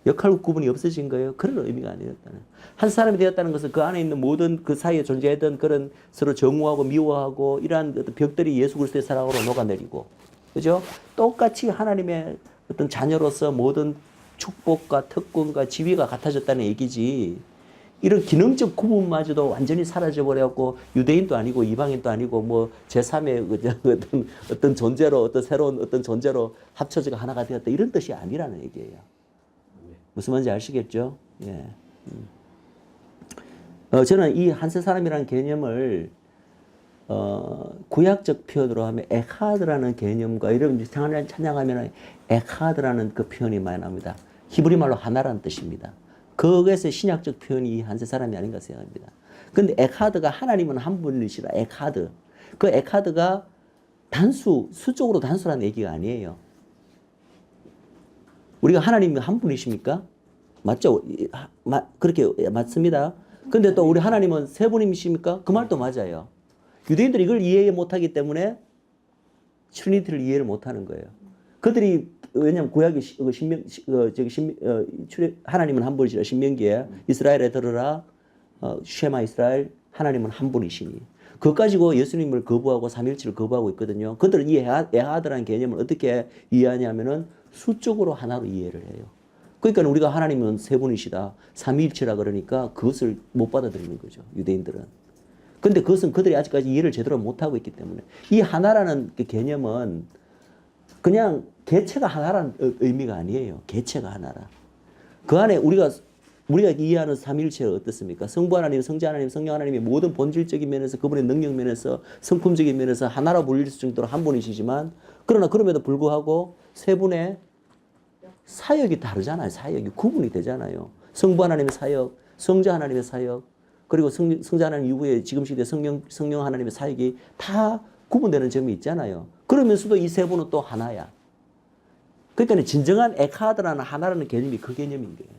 역할 구분이 없어진 거예요. 그런 의미가 아니었다는. 한 사람이 되었다는 것은 그 안에 있는 모든 그 사이에 존재했던 그런 서로 정오하고 미워하고 이러한 어떤 벽들이 예수 그리스도의 사랑으로 녹아내리고, 그죠? 똑같이 하나님의 어떤 자녀로서 모든 축복과 특권과 지위가 같아졌다는 얘기지. 이런 기능적 구분마저도 완전히 사라져버렸고 유대인도 아니고 이방인도 아니고 뭐 제3의 어떤 존재로 어떤 새로운 어떤 존재로 합쳐져가 하나가 되었다 이런 뜻이 아니라는 얘기예요. 무슨 말인지 아시겠죠? 예. 저는 이 한 세 사람이라는 개념을 구약적 표현으로 하면 에카드라는 개념과 여러분 찬양하면 에카드라는 그 표현이 많이 나옵니다. 히브리 말로 하나라는 뜻입니다. 거기에서 신약적 표현이 한 세 사람이 아닌가 생각합니다. 근데 에카드가 하나님은 한 분이시라. 에카드. 그 에카드가 수적으로 단수라는 얘기가 아니에요. 우리가 하나님이 한 분이십니까? 맞죠? 그렇게 맞습니다. 근데 또 우리 하나님은 세 분이십니까? 그 말도 맞아요. 유대인들이 이걸 이해 못하기 때문에 트리니티를 이해를 못하는 거예요. 그들이 왜냐하면 구약의 하나님은 한 분이시라. 신명기에 이스라엘에 들으라 쉐마 이스라엘 하나님은 한 분이시니. 그것 가지고 예수님을 거부하고 삼일체를 거부하고 있거든요. 그들은 이 에하드라는 개념을 어떻게 이해하냐면은 수적으로 하나로 이해를 해요. 그러니까 우리가 하나님은 세 분이시다. 삼위일체라 그러니까 그것을 못 받아들이는 거죠. 유대인들은. 근데 그것은 그들이 아직까지 이해를 제대로 못하고 있기 때문에 이 하나라는 그 개념은 그냥 개체가 하나라는 의미가 아니에요. 개체가 하나라. 그 안에 우리가 이해하는 삼위일체가 어떻습니까? 성부 하나님, 성자 하나님, 성령 하나님의 모든 본질적인 면에서 그분의 능력 면에서 성품적인 면에서 하나로 불릴 수 정도로 한 분이시지만 그러나 그럼에도 불구하고 세 분의 사역이 다르잖아요. 사역이 구분이 되잖아요. 성부 하나님의 사역, 성자 하나님의 사역, 그리고 성자 하나님 이후에 지금 시대 성령 하나님의 사역이 다 구분되는 점이 있잖아요. 그러면서도 이 세 분은 또 하나야. 그러니까 진정한 에카드라는 하나라는 개념이 그 개념인 거예요.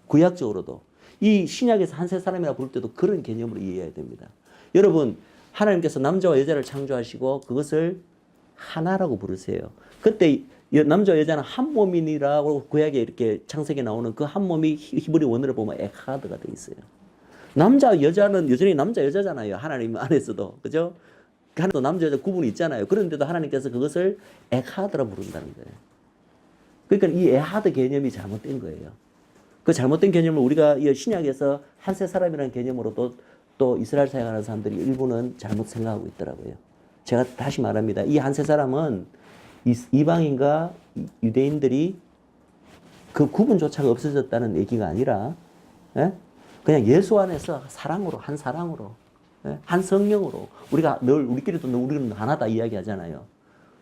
구약적으로도. 이 신약에서 한 세 사람이라 부를 때도 그런 개념으로 이해해야 됩니다. 여러분, 하나님께서 남자와 여자를 창조하시고 그것을 하나라고 부르세요. 그때 남자와 여자는 한 몸이니라고 구약에 이렇게 창세기에 나오는 그 한 몸이 히브리 원어를 보면 에카드가 되어 있어요. 남자 여자는 여전히 남자 여자잖아요. 하나님 안에서도. 그죠? 하나도 남자 여자 구분이 있잖아요. 그런데도 하나님께서 그것을 에카드라 부른다는 거예요. 그러니까 이 에하드 개념이 잘못된 거예요. 그 잘못된 개념을 우리가 이 신약에서 한 세 사람이라는 개념으로 또 이스라엘 사역하는 사람들이 일부는 잘못 생각하고 있더라고요. 제가 다시 말합니다. 이 한 세 사람은 이방인과 유대인들이 그 구분조차가 없어졌다는 얘기가 아니라 그냥 예수 안에서 사랑으로 한 사랑으로 한 성령으로 우리가 늘 우리는 하나다 이야기하잖아요.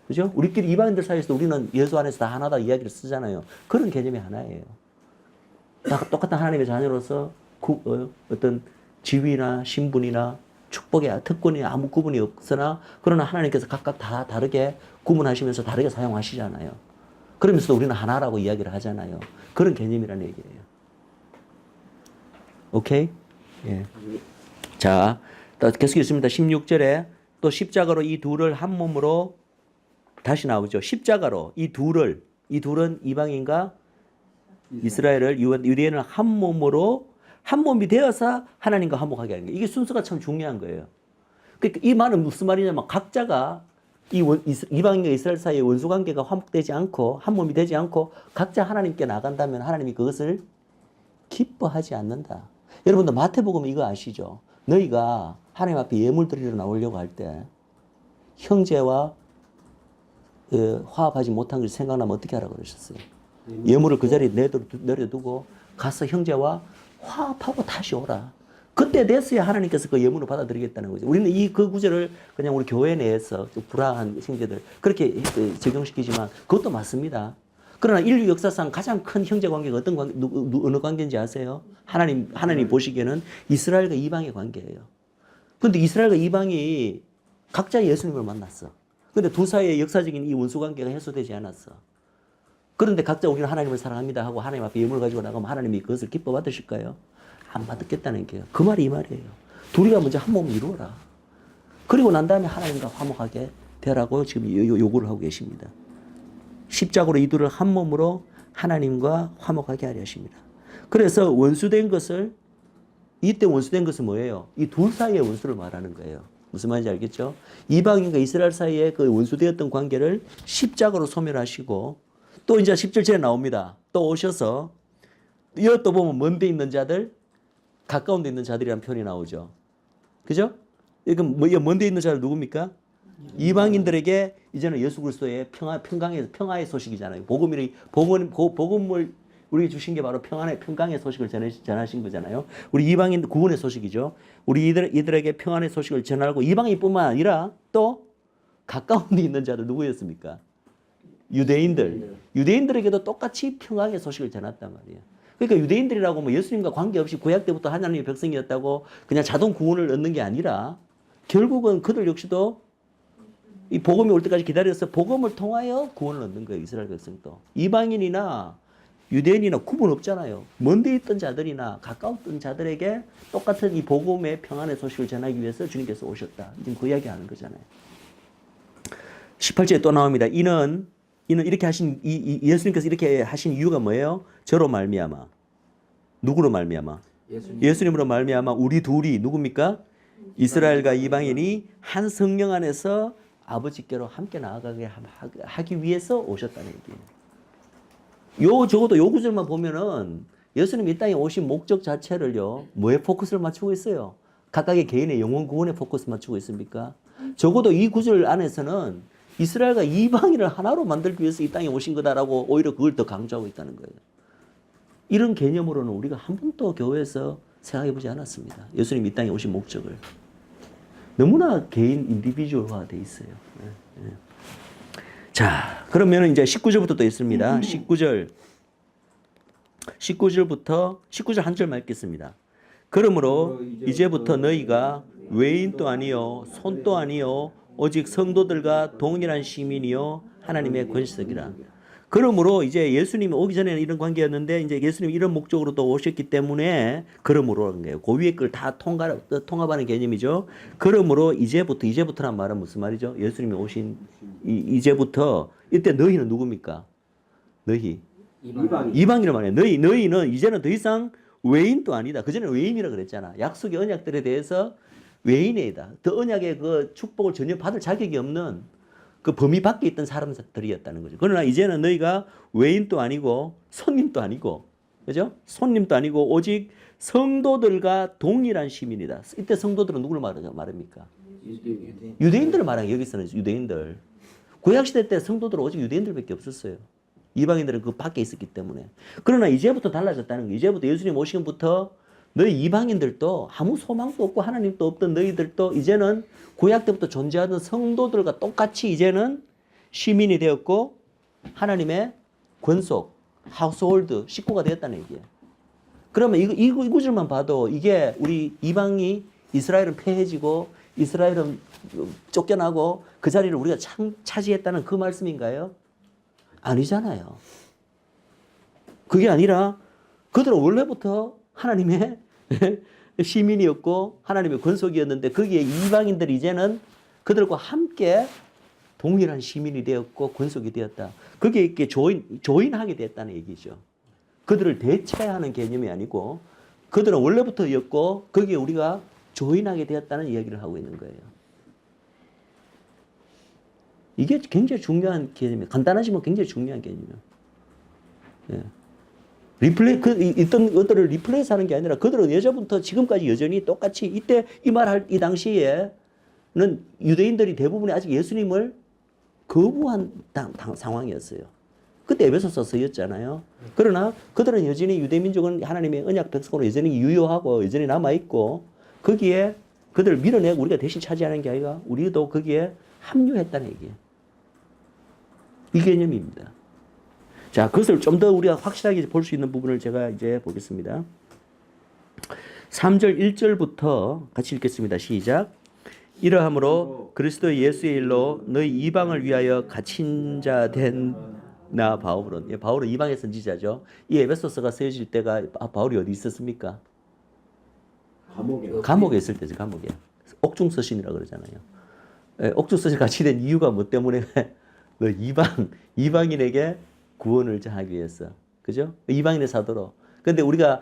그죠? 우리끼리 이방인들 사이에서 우리는 예수 안에서 다 하나다 이야기를 쓰잖아요. 그런 개념이 하나예요. 똑같은 하나님의 자녀로서 어떤 지위나 신분이나 축복의 특권이 아무 구분이 없으나 그러나 하나님께서 각각 다 다르게 구분하시면서 다르게 사용하시잖아요. 그러면서도 우리는 하나라고 이야기를 하잖아요. 그런 개념이라는 얘기예요. 오케이? 예. 자, 계속 있습니다. 16절에 또 십자가로 이 둘을 한 몸으로 다시 나오죠. 십자가로 이 둘은 이방인과 이스라엘을 유대인을 한 몸으로 한 몸이 되어서 하나님과 화목하게 하는 거예요. 이게 순서가 참 중요한 거예요. 그러니까 이 말은 무슨 말이냐면 각자가 이방인과 이스라엘 사이의 원수관계가 화목되지 않고 한 몸이 되지 않고 각자 하나님께 나간다면 하나님이 그것을 기뻐하지 않는다. 여러분들 마태복음 이거 아시죠? 너희가 하나님 앞에 예물 드리러 나오려고 할 때 형제와 화합하지 못한 것이 생각나면 어떻게 하라고 그러셨어요? 예물을 그 자리에 내려두고 가서 형제와 화합하고 다시 오라. 그때 됐어야 하나님께서 그 예물을 받아들이겠다는 거죠. 우리는 그 구절을 그냥 우리 교회 내에서 좀 불화한 형제들 그렇게 적용시키지만 그것도 맞습니다. 그러나 인류 역사상 가장 큰 형제 관계가 어떤 관계, 어느 관계인지 아세요? 하나님 보시기에는 이스라엘과 이방의 관계예요. 근데 이스라엘과 이방이 각자 예수님을 만났어. 근데 두 사이의 역사적인 이 원수 관계가 해소되지 않았어. 그런데 각자 우리는 하나님을 사랑합니다 하고 하나님 앞에 예물을 가지고 나가면 하나님이 그것을 기뻐 받으실까요? 안 받겠다는 게요. 그 말이 이 말이에요. 둘이가 먼저 한 몸을 이루어라. 그리고 난 다음에 하나님과 화목하게 되라고 지금 요구를 하고 계십니다. 십자가로 이 둘을 한 몸으로 하나님과 화목하게 하려 하십니다. 그래서 원수된 것을 이때 원수된 것은 뭐예요? 이 둘 사이의 원수를 말하는 거예요. 무슨 말인지 알겠죠? 이방인과 이스라엘 사이의 그 원수되었던 관계를 십자가로 소멸하시고 또 이제 10절째에 나옵니다. 또 오셔서 이것도 보면 먼데 있는 자들 가까운 데 있는 자들이라는 표현이 나오죠. 그죠? 이건 먼데 있는 자들 누굽니까? 이방인들에게 이제는 예수 그리스도의 평화의 소식이잖아요. 복음을 우리에게 주신 게 바로 평강의 소식을 전하신 거잖아요. 우리 이방인 구원의 소식이죠. 우리 이들에게 평안의 소식을 전하고 이방인뿐만 아니라 또 가까운 데 있는 자들 누구였습니까? 유대인들에게도 똑같이 평강의 소식을 전했단 말이에요. 그러니까 유대인들이라고 뭐 예수님과 관계없이 구약 때부터 하나님의 백성이었다고 그냥 자동 구원을 얻는 게 아니라 결국은 그들 역시도 이 복음이 올 때까지 기다려서 복음을 통하여 구원을 얻는 거예요. 이스라엘 백성도. 이방인이나 유대인이나 구분 없잖아요. 먼데 있던 자들이나 가까웠던 자들에게 똑같은 이 복음의 평안의 소식을 전하기 위해서 주님께서 오셨다. 지금 그 이야기 하는 거잖아요. 18절에 또 나옵니다. 이는 이렇게 하신 예수님께서 이렇게 하신 이유가 뭐예요? 저로 말미암아. 누구로 말미암아? 예수님으로 말미암아 우리 둘이 누굽니까? 이스라엘과 이방인이 한 성령 안에서 아버지께로 함께 나아가게 하기 위해서 오셨다는 얘기예요. 적어도 요 구절만 보면은 예수님 이 땅에 오신 목적 자체를요, 뭐에 포커스를 맞추고 있어요? 각각의 개인의 영혼 구원에 포커스 맞추고 있습니까? 적어도 이 구절 안에서는 이스라엘과 이방인을 하나로 만들기 위해서 이 땅에 오신 거다라고 오히려 그걸 더 강조하고 있다는 거예요. 이런 개념으로는 우리가 한 번도 교회에서 생각해 보지 않았습니다. 예수님 이 땅에 오신 목적을. 너무나 개인 인디비주얼화 돼 있어요. 네. 자, 그러면 이제 19절부터 또 있습니다. 19절부터 한 절만 읽겠습니다. 그러므로 이제부터 너희가 외인도 아니요 손도 아니요 오직 성도들과 동일한 시민이요 하나님의 권세이라. 그러므로 이제 예수님이 오기 전에는 이런 관계였는데 이제 예수님이 이런 목적으로 또 오셨기 때문에 그러므로라는 거예요. 그 위에 걸 다 통합하는 개념이죠. 그러므로 이제부터란 말은 무슨 말이죠? 예수님이 오신 이제부터 이때 너희는 누굽니까? 너희 이방이란 말이에요. 너희는 이제는 더 이상 외인도 아니다. 그전에는 외인이라 그랬잖아. 약속의 언약들에 대해서 외인이다. 더 언약의 그 축복을 전혀 받을 자격이 없는 그 범위 밖에 있던 사람들이었다는 거죠. 그러나 이제는 너희가 외인도 아니고 손님도 아니고, 그죠? 손님도 아니고 오직 성도들과 동일한 시민이다. 이때 성도들은 누구를 말합니까? 유대인들을 말하는 거예요. 여기서는 유대인들. 구약시대 때 성도들은 오직 유대인들밖에 없었어요. 이방인들은 그 밖에 있었기 때문에. 그러나 이제부터 달라졌다는 거예요. 이제부터 예수님 오시면부터 너희 이방인들도 아무 소망도 없고 하나님도 없던 너희들도 이제는 구약 때부터 존재하던 성도들과 똑같이 이제는 시민이 되었고 하나님의 권속, 하우스홀드, 식구가 되었다는 얘기예요. 그러면 이 구절만 봐도 이게 우리 이방이 이스라엘은 패해지고 이스라엘은 쫓겨나고 그 자리를 우리가 차지했다는 그 말씀인가요? 아니잖아요. 그게 아니라 그들은 원래부터 하나님의 시민이었고 하나님의 권속이었는데 거기에 이방인들이 이제는 그들과 함께 동일한 시민이 되었고 권속이 되었다. 거기에 이렇게 조인하게 됐다는 얘기죠. 그들을 대체하는 개념이 아니고 그들은 원래부터였고 거기에 우리가 조인하게 되었다는 이야기를 하고 있는 거예요. 이게 굉장히 중요한 개념이에요. 간단하지만 굉장히 중요한 개념이에요. 예. 있던 것들을 리플레이스 하는 게 아니라 그들은 예전부터 지금까지 여전히 똑같이 이때 이 당시에는 유대인들이 대부분이 아직 예수님을 거부한 상황이었어요. 그때 에베소서였잖아요. 그러나 그들은 여전히 유대민족은 하나님의 언약 백성으로 여전히 유효하고 여전히 남아있고 거기에 그들을 밀어내고 우리가 대신 차지하는 게 아니라 우리도 거기에 합류했다는 얘기예요. 이 개념입니다. 자, 그것을 좀 더 우리가 확실하게 볼 수 있는 부분을 제가 이제 보겠습니다. 3절 1절부터 같이 읽겠습니다. 시작. 이러함으로 그리스도 예수의 일로 너희 이방을 위하여 갇힌 자 된 나 바울은, 바울은 이방의 선지자죠. 이 에베소서가 쓰여질 때가 바울이 어디 있었습니까? 감옥에 있을 때죠. 감옥에. 옥중서신이라고 그러잖아요. 옥중서신 같이 된 이유가 뭐 때문에? 너 이방인에게 구원을 하기 위해서. 그죠? 이방인의 사도로. 근데 우리가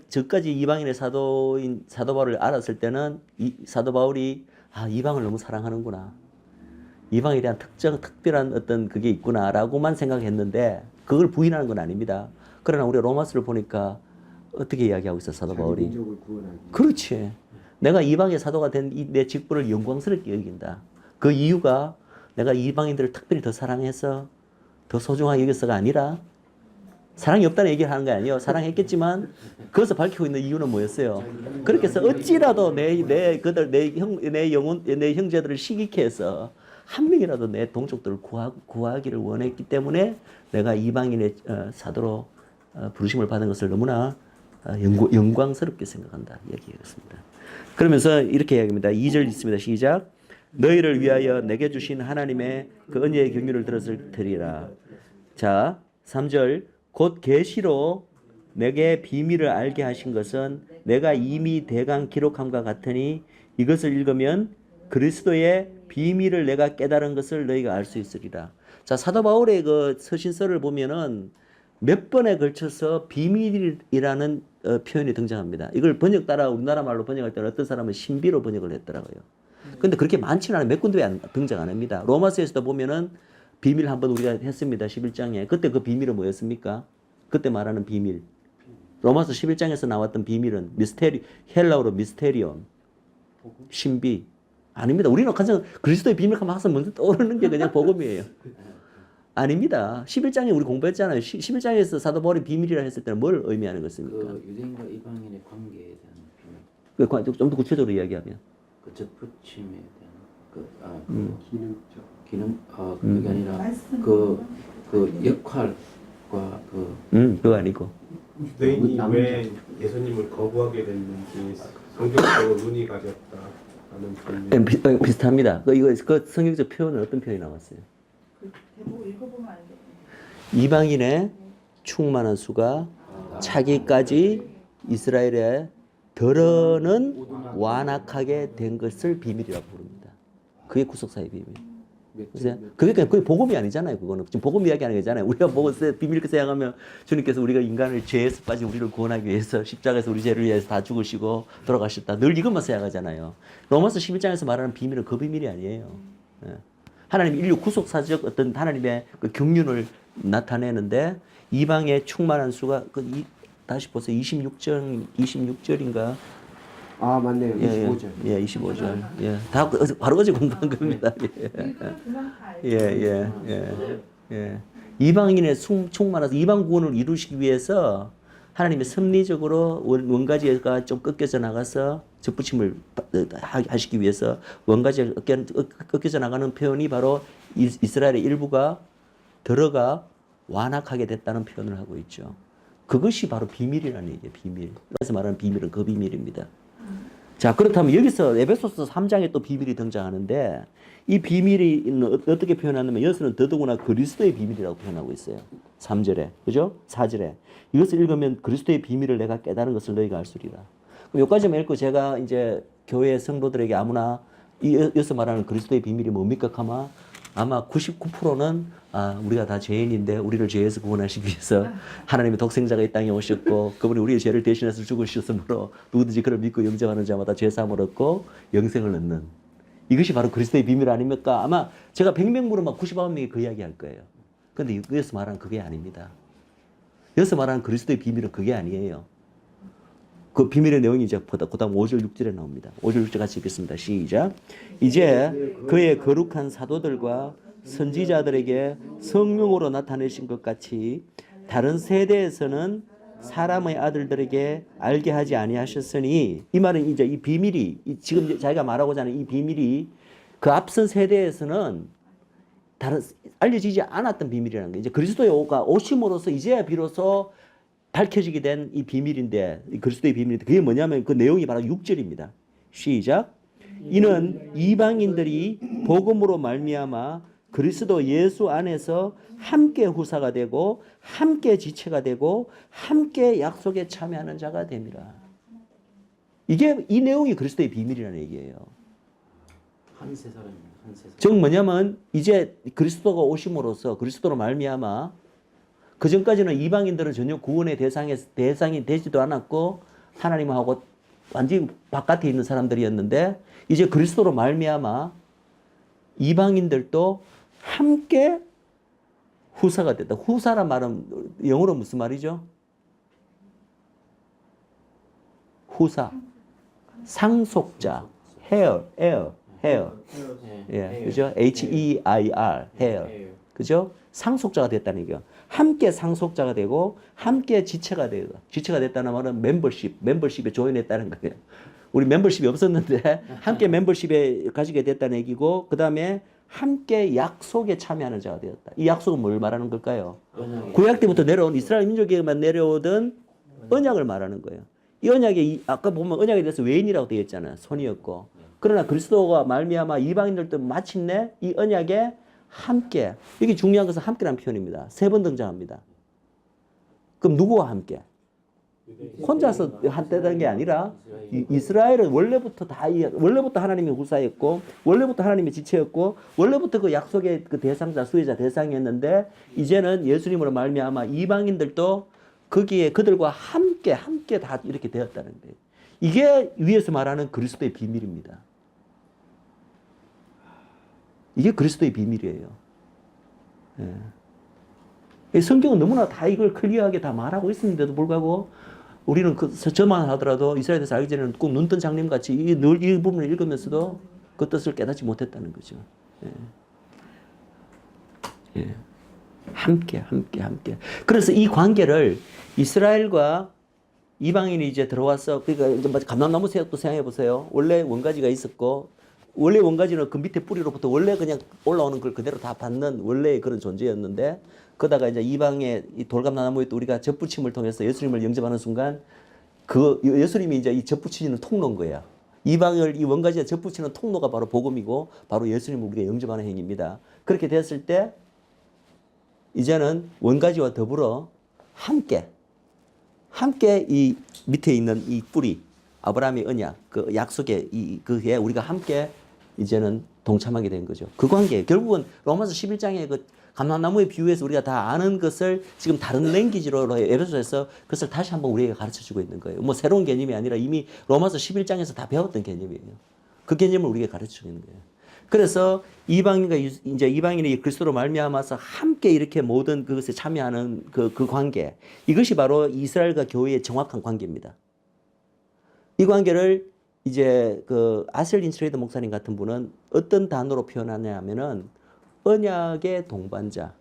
저까지 이방인의 사도 바울을 알았을 때는 사도 바울이 이방을 너무 사랑하는구나. 이방에 대한 특별한 어떤 그게 있구나라고만 생각했는데 그걸 부인하는 건 아닙니다. 그러나 우리가 로마서를 보니까 어떻게 이야기하고 있어, 사도 바울이? 그렇지. 내가 이방의 사도가 된 내 직분을 영광스럽게 여긴다. 그 이유가 내가 이방인들을 특별히 더 사랑해서 더 소중하게 여겨서가 아니라 사랑이 없다는 얘기를 하는 거 아니에요. 사랑했겠지만 그것을 밝히고 있는 이유는 뭐였어요? 그렇게 해서 어찌라도 내 형제들을 시기케 해서 한 명이라도 내 동족들을 구하기를 원했기 때문에 내가 이방인의 사도로 부르심을 받은 것을 너무나 영광스럽게 생각한다. 얘기했습니다. 그러면서 이렇게 이야기합니다. 2절 있습니다. 시작. 너희를 위하여 내게 주신 하나님의 그 은혜의 경륜을 들었을 테리라. 자, 3절. 곧 계시로 내게 비밀을 알게 하신 것은 내가 이미 대강 기록함과 같으니 이것을 읽으면 그리스도의 비밀을 내가 깨달은 것을 너희가 알 수 있으리라. 자, 사도 바울의 그 서신서를 보면은 몇 번에 걸쳐서 비밀이라는 표현이 등장합니다. 이걸 번역 따라 우리나라 말로 번역할 때는 어떤 사람은 신비로 번역을 했더라고요. 근데 그렇게 많지는 않아요. 몇 군데 등장 안 합니다. 로마서에서도 보면은 비밀 한번 우리가 했습니다. 11장에. 그때 그 비밀은 뭐였습니까? 그때 말하는 비밀. 로마서 11장에서 나왔던 비밀은 헬라어로 미스테리온. 신비. 아닙니다. 우리는 가장 그리스도의 비밀 하면 항상 먼저 떠오르는 게 그냥 복음이에요. 아닙니다. 11장에 우리 공부했잖아요. 11장에서 사도 바울이 비밀이라 했을 때는 뭘 의미하는 것입니까? 그 유대인과 이방인의 관계에 대한 비밀. 좀 더 구체적으로 이야기하면. 그 접붙임에 대한 기능 그게 아니라 그 역할과 그거 아니고. 유대인이 왜 예수님을 거부하게 됐는지 성경적으로 눈이 가렸다 하는 비밀. 비슷합니다. 그 성경적 표현은 어떤 표현이 나왔어요? 대부분 읽어보면 알겠네. 이방인의 충만한 수가 차기까지 이스라엘에 덜어는 완악하게 된 것을 비밀이라고 부릅니다. 그게 구속사의 비밀. 그게 복음이 아니잖아요. 그거는 지금 복음 이야기하는 거잖아요. 우리가 비밀 생각하면 주님께서 우리가 인간을 죄에서 빠진 우리를 구원하기 위해서 십자가에서 우리 죄를 위해서 다 죽으시고 돌아가셨다. 늘 이것만 생각하잖아요. 로마서 11장에서 말하는 비밀은 그 비밀이 아니에요. 하나님 인류 구속사적 어떤 하나님의 그 경륜을 나타내는데 이방의 충만한 수가 다시 보세요. 26절인가? 아, 맞네요. 25절. 예, 25절. 예. 다 바로 어제 공부한 겁니다. 예. 이방인의 충만해서 이방 구원을 이루시기 위해서 하나님의 섭리적으로 원가지가 좀 꺾여져 나가서 접붙임을 하시기 위해서 원가지가 꺾여져 나가는 표현이 바로 이스라엘의 일부가 들어가 완악하게 됐다는 표현을 하고 있죠. 그것이 바로 비밀이라는 얘기예요. 비밀. 그래서 말하는 비밀은 그 비밀입니다. 자, 그렇다면 여기서 에베소서 3장에 또 비밀이 등장하는데 이 비밀이 어떻게 표현하냐면 여기서는 더더구나 그리스도의 비밀이라고 표현하고 있어요. 3절에. 그죠? 4절에. 이것을 읽으면 그리스도의 비밀을 내가 깨달은 것을 너희가 알 수리라. 그럼 여기까지만 읽고 제가 이제 교회 성도들에게 아무나 여기서 말하는 그리스도의 비밀이 뭡니까? 아마 99%는 우리가 다 죄인인데 우리를 죄에서 구원하시기 위해서 하나님의 독생자가 이 땅에 오셨고 그분이 우리의 죄를 대신해서 죽으셨으므로 누구든지 그를 믿고 영접하는 자마다 죄사함을 얻고 영생을 얻는 이것이 바로 그리스도의 비밀 아닙니까? 아마 제가 100명 물으면 99명이 그 이야기 할 거예요. 그런데 여기서 말하는 그게 아닙니다. 여기서 말하는 그리스도의 비밀은 그게 아니에요. 그 비밀의 내용이 이제 그 다음 5절 6절에 나옵니다. 5절 6절 같이 읽겠습니다. 시작. 이제 그의 거룩한 사도들과 선지자들에게 성령으로 나타내신 것 같이 다른 세대에서는 사람의 아들들에게 알게 하지 아니하셨으니, 이 말은 이제 이 비밀이, 지금 자기가 말하고자 하는 이 비밀이 그 앞선 세대에서는 다른 알려지지 않았던 비밀이라는 거예요. 이제 그리스도가 오심으로써 이제야 비로소 밝혀지게 된 이 비밀인데, 이 그리스도의 비밀인데, 그게 뭐냐면 그 내용이 바로 6절입니다. 시작. 이는 이방인들이 복음으로 말미암아 그리스도 예수 안에서 함께 후사가 되고 함께 지체가 되고 함께 약속에 참여하는 자가 됨이라. 이게 이 내용이 그리스도의 비밀이라는 얘기예요. 한 세 사람입니다. 한 세 사람. 즉 뭐냐면 이제 그리스도가 오심으로써 그리스도로 말미암아 그 전까지는 이방인들은 전혀 구원의 대상이 되지도 않았고 하나님하고 완전히 바깥에 있는 사람들이었는데, 이제 그리스도로 말미암아 이방인들도 함께 후사가 됐다. 후사란 말은 영어로 무슨 말이죠? 후사, 상속자, heir. 예, 그죠? H-E-I-R, heir. 그죠? 상속자가 됐다는 얘기예요. 함께 상속자가 되고 함께 지체가 되고, 지체가 됐다는 말은 멤버십에 조인했다는 거예요. 우리 멤버십이 없었는데 함께 멤버십에 가지게 됐다는 얘기고, 그 다음에 함께 약속에 참여하는 자가 되었다. 이 약속은 뭘 말하는 걸까요? 구약 때부터 내려온 이스라엘 민족에게만 내려오던 언약을 말하는 거예요. 이 언약에 아까 보면 언약에 대해서 외인이라고 되어 있잖아요. 손이었고. 그러나 그리스도가 말미암아 이방인들도 마침내 이 언약에 함께, 여기 중요한 것은 함께라는 표현입니다. 3번 등장합니다. 그럼 누구와 함께? 혼자서 한때던 게 아니라 이스라엘은 원래부터 하나님의 후사였고, 원래부터 하나님의 지체였고, 원래부터 그 약속의 그 대상자, 수혜자 대상이었는데, 이제는 예수님으로 말미암아 이방인들도 거기에 그들과 함께 다 이렇게 되었다는 거예요. 이게 위에서 말하는 그리스도의 비밀입니다. 이게 그리스도의 비밀이에요. 예. 성경은 너무나 다 이걸 클리어하게 다 말하고 있었는데도 불구하고 우리는 저만 하더라도 이스라엘에서 알기 전에는 꼭 눈뜬 장님같이 늘 이 부분을 읽으면서도 그 뜻을 깨닫지 못했다는 거죠. 예. 예. 함께. 그래서 이 관계를 이스라엘과 이방인이 이제 들어와서, 그러니까 이제 감람나무 세력도 생각해 보세요. 원래 원가지가 있었고, 원래 원가지는 그 밑에 뿌리로부터 원래 그냥 올라오는 걸 그대로 다 받는 원래의 그런 존재였는데, 그러다가 이제 이방의 이 돌감나무에 또 우리가 젖붙임을 통해서 예수님을 영접하는 순간, 그 예수님이 이제 이 젖붙이는 통로인 거야. 이방을 이 원가지에 젖붙이는 통로가 바로 복음이고, 바로 예수님을 우리가 영접하는 행위입니다. 그렇게 됐을 때 이제는 원가지와 더불어 함께 이 밑에 있는 이 뿌리, 아브라함의 언약, 그 약속의 그에 우리가 함께 이제는 동참하게 된 거죠. 그 관계, 결국은 로마서 11장의 그 감람나무의 비유에서 우리가 다 아는 것을 지금 다른 랭귀지로 에베소에서 그것을 다시 한번 우리에게 가르쳐주고 있는 거예요. 뭐 새로운 개념이 아니라 이미 로마서 11장에서 다 배웠던 개념이에요. 그 개념을 우리에게 가르쳐주고 있는 거예요. 그래서 이방인이 그리스도로 말미암아서 함께 이렇게 모든 그것에 참여하는 그 관계, 이것이 바로 이스라엘과 교회의 정확한 관계입니다. 이 관계를 이제 그 아셀린 트레이더 목사님 같은 분은 어떤 단어로 표현하냐면은 언약의 동반자,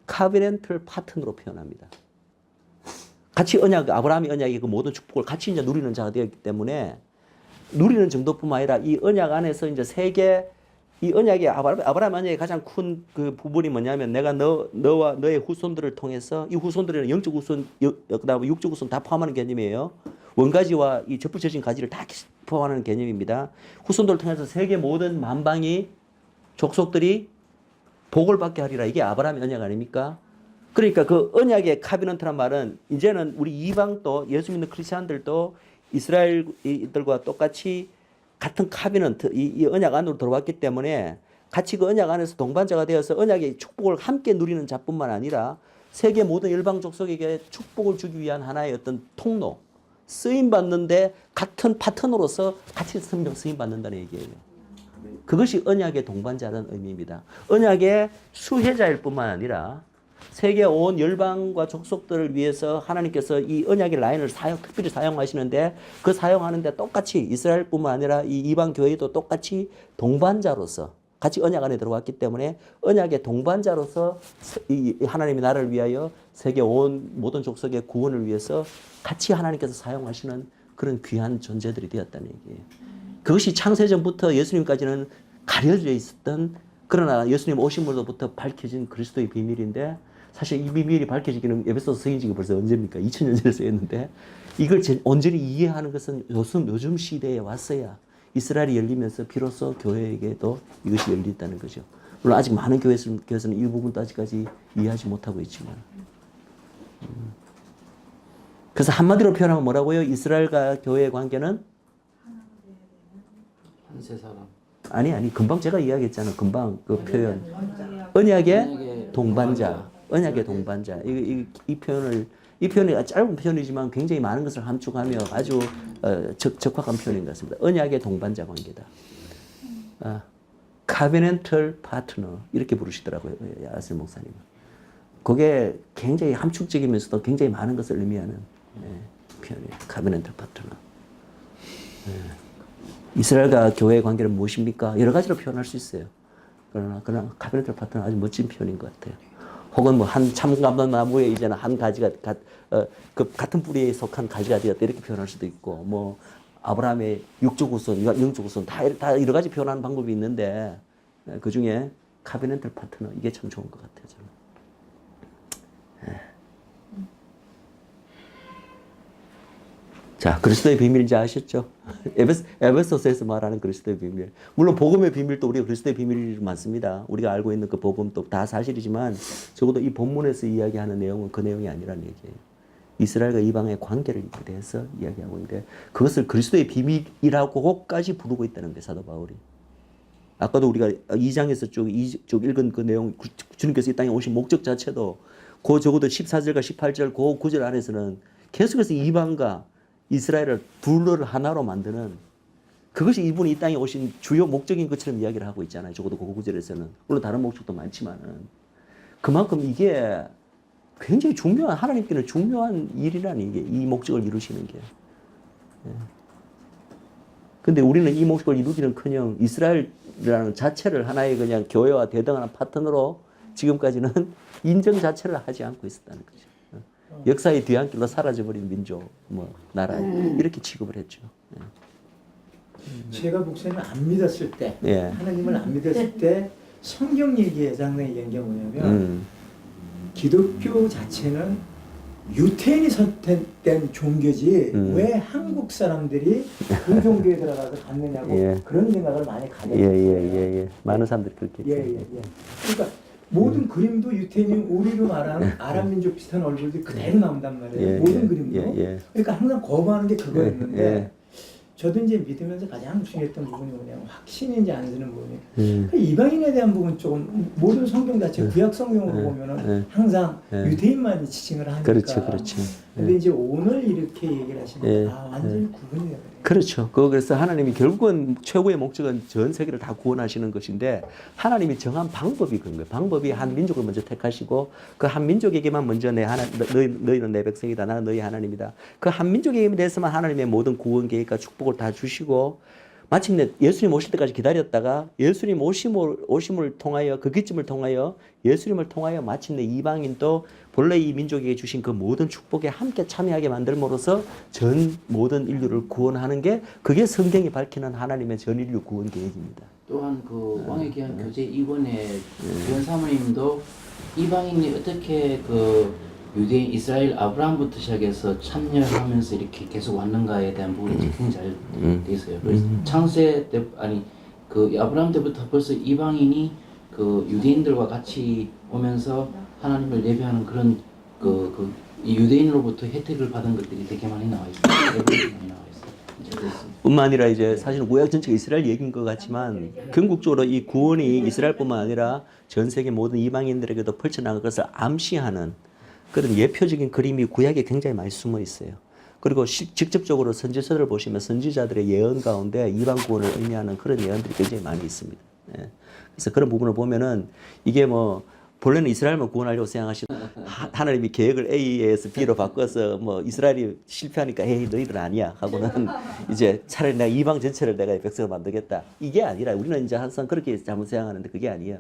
카비넨털 파트너로 표현합니다. 같이 아브라함의 언약의 그 모든 축복을 같이 이제 누리는 자가 되었기 때문에, 누리는 정도뿐만 아니라 이 언약 안에서 이제 이 언약의 아브라함 언약의 가장 큰 그 부분이 뭐냐면, 내가 너와 너의 후손들을 통해서, 이 후손들은 영적 후손, 그다음에 육적 후손 다 포함하는 개념이에요. 원가지와 이 젖붙여진 가지를 다 포함하는 개념입니다. 후손들을 통해서 세계 모든 만방이 족속들이 복을 받게 하리라. 이게 아브라함의 언약 아닙니까? 그러니까 그 언약의 카비넌트란 말은 이제는 우리 이방도, 예수 믿는 크리스찬들도 이스라엘들과 똑같이 같은 카비넌트, 이 언약 안으로 들어왔기 때문에 같이 그 언약 안에서 동반자가 되어서 언약의 축복을 함께 누리는 자뿐만 아니라 세계 모든 열방 족속에게 축복을 주기 위한 하나의 어떤 통로, 쓰임 받는데 같은 파트너로서 같이 쓰임 받는다는 얘기예요. 그것이 언약의 동반자라는 의미입니다. 언약의 수혜자일 뿐만 아니라 세계 온 열방과 족속들을 위해서 하나님께서 이 언약의 라인을 특별히 사용하시는데, 그 사용하는데 똑같이 이스라엘뿐만 아니라 이 이방 교회도 똑같이 동반자로서 같이 언약 안에 들어왔기 때문에 언약의 동반자로서 이 하나님의 나라를 위하여 세계 온 모든 족속의 구원을 위해서 같이 하나님께서 사용하시는 그런 귀한 존재들이 되었다는 얘기예요. 그것이 창세전부터 예수님까지는 가려져 있었던, 그러나 예수님 오심으로부터 밝혀진 그리스도의 비밀인데, 사실 이 비밀이 밝혀지기는 에베소서 쓰인 지가 벌써 언제입니까? 2000년 전에 쓰였는데, 이걸 온전히 이해하는 것은 요즘 시대에 왔어야 이스라엘이 열리면서 비로소 교회에게도 이것이 열린다는 거죠. 물론 아직 많은 교회에서는 일부분도 아직까지 이해하지 못하고 있지만. 그래서 한마디로 표현하면 뭐라고요? 이스라엘과 교회의 관계는? 한세 사람. 아니, 금방 제가 이야기했잖아. 금방 그 표현. 언약의 동반자. 언약의 동반자. 이 표현이 짧은 표현이지만 굉장히 많은 것을 함축하며 아주 적확한 표현인 것 같습니다. 언약의 동반자 관계다. covenantal partner 이렇게 부르시더라고요. 아슬 목사님은. 그게 굉장히 함축적이면서도 굉장히 많은 것을 의미하는 표현이에요. covenantal partner. 이스라엘과 교회의 관계는 무엇입니까? 여러 가지로 표현할 수 있어요. 그러나 covenantal partner 아주 멋진 표현인 것 같아요. 혹은 뭐 한 참감나무에 이제는 한 가지가 그 같은 뿌리에 속한 가지가 되었다 이렇게 표현할 수도 있고, 뭐 아브라함의 육적 후손, 영적 후손 다 여러 가지 표현하는 방법이 있는데 그 중에 covenantal partner 이게 참 좋은 것 같아요. 저는. 자, 그리스도의 비밀 이제 아셨죠? 에베소서에서 말하는 그리스도의 비밀. 물론 복음의 비밀도 우리가 그리스도의 비밀이 많습니다. 우리가 알고 있는 그 복음도 다 사실이지만 적어도 이 본문에서 이야기하는 내용은 그 내용이 아니라는 얘기예요. 이스라엘과 이방의 관계를 대해서 이야기하고 있는데 그것을 그리스도의 비밀이라고까지 부르고 있다는 거예요. 사도 바울이. 아까도 우리가 2장에서 쭉 읽은 그 내용, 주님께서 이 땅에 오신 목적 자체도 그 적어도 14절과 18절 그 구절 안에서는 계속해서 이방과 이스라엘을 둘을 하나로 만드는, 그것이 이분이 이 땅에 오신 주요 목적인 것처럼 이야기를 하고 있잖아요. 적어도 그 구절에서는. 물론 다른 목적도 많지만은. 그만큼 이게 굉장히 중요한, 하나님께는 중요한 일이라는 게, 이 목적을 이루시는 게. 근데 우리는 이 목적을 이루기는커녕 이스라엘이라는 자체를 하나의 그냥 교회와 대등한 파트너로 지금까지는 인정 자체를 하지 않고 있었다는 거죠. 역사의 뒤안길로 사라져버린 민족, 뭐 나라 이렇게 취급을 했죠. 제가 목사님을 안 믿었을 때, 예. 하나님을 안 믿었을 때 성경 얘기에 장난 얘기한 게 뭐냐면 기독교 자체는 유태인이 선택된 종교지 왜 한국 사람들이 그 종교에 들어가서 갔느냐고 예. 그런 생각을 많이 가졌어요. 예. 많은 사람들이 그렇게 했죠. 그러니까 모든 그림도 유태인이 우리로 말하는 아랍 민족 비슷한 얼굴들이 그대로 나온단 말이에요. 모든 그림도. 그러니까 항상 거부하는 게 그거였는데 저도 이제 믿으면서 가장 중요했던 부분이 뭐냐면 확신인지 안 쓰는 부분이. 그러니까 이방인에 대한 부분 조금 모든 성경 자체 구약 성경으로 보면은 항상 유대인만 지칭을 하니까. 그렇죠. 근데 이제 오늘 이렇게 얘기를 하시면 완전히 구분이 돼요. 그렇죠. 그래서 하나님이 결국은 최고의 목적은 전 세계를 다 구원하시는 것인데 하나님이 정한 방법이 그런 거예요. 방법이 한 민족을 먼저 택하시고 그 한 민족에게만 먼저 너희는 내 백성이다. 나는 너희 하나님이다. 그 한 민족에게 대해서만 하나님의 모든 구원 계획과 축복을 다 주시고 마침내 예수님 오실 때까지 기다렸다가 예수님 오심을 통하여 그 기점을 통하여 예수님을 통하여 마침내 이방인도 본래 이 민족에게 주신 그 모든 축복에 함께 참여하게 만들므로써 전 모든 인류를 구원하는 게 그게 성경이 밝히는 하나님의 전 인류 구원 계획입니다. 또한 그 왕의 귀한 교제 2권의 교원 사모님도 이방인이 어떻게 그 유대인 이스라엘 아브라함부터 시작해서 참여하면서 이렇게 계속 왔는가에 대한 부분이 굉장히 잘 돼 있어요. 그래서 창세 때 그 아브라함 때부터 벌써 이방인이 그 유대인들과 같이 오면서 하나님을 예배하는 그런 이 유대인으로부터 혜택을 받은 것들이 되게 많이 나와 있어요. 많이 나와 있어요. 뿐만 아니라 이제 사실은 구약 전체가 이스라엘 얘기인 것 같지만 궁극적으로 이 구원이 이스라엘뿐만 아니라 전 세계 모든 이방인들에게도 펼쳐나갈 것을 암시하는 그런 예표적인 그림이 구약에 굉장히 많이 숨어 있어요. 그리고 직접적으로 선지서를 보시면 선지자들의 예언 가운데 이방 구원을 의미하는 그런 예언들이 굉장히 많이 있습니다. 그래서 그런 부분을 보면은 이게 뭐 본래는 이스라엘만 구원하려고 생각하시는 하나님이 계획을 A에서 B로 바꿔서 뭐 이스라엘이 실패하니까 에이 너희들 아니야 하고는 이제 차라리 내가 이방 전체를 내가 백성을 만들겠다. 이게 아니라 우리는 이제 항상 그렇게 잘못 생각하는데 그게 아니에요.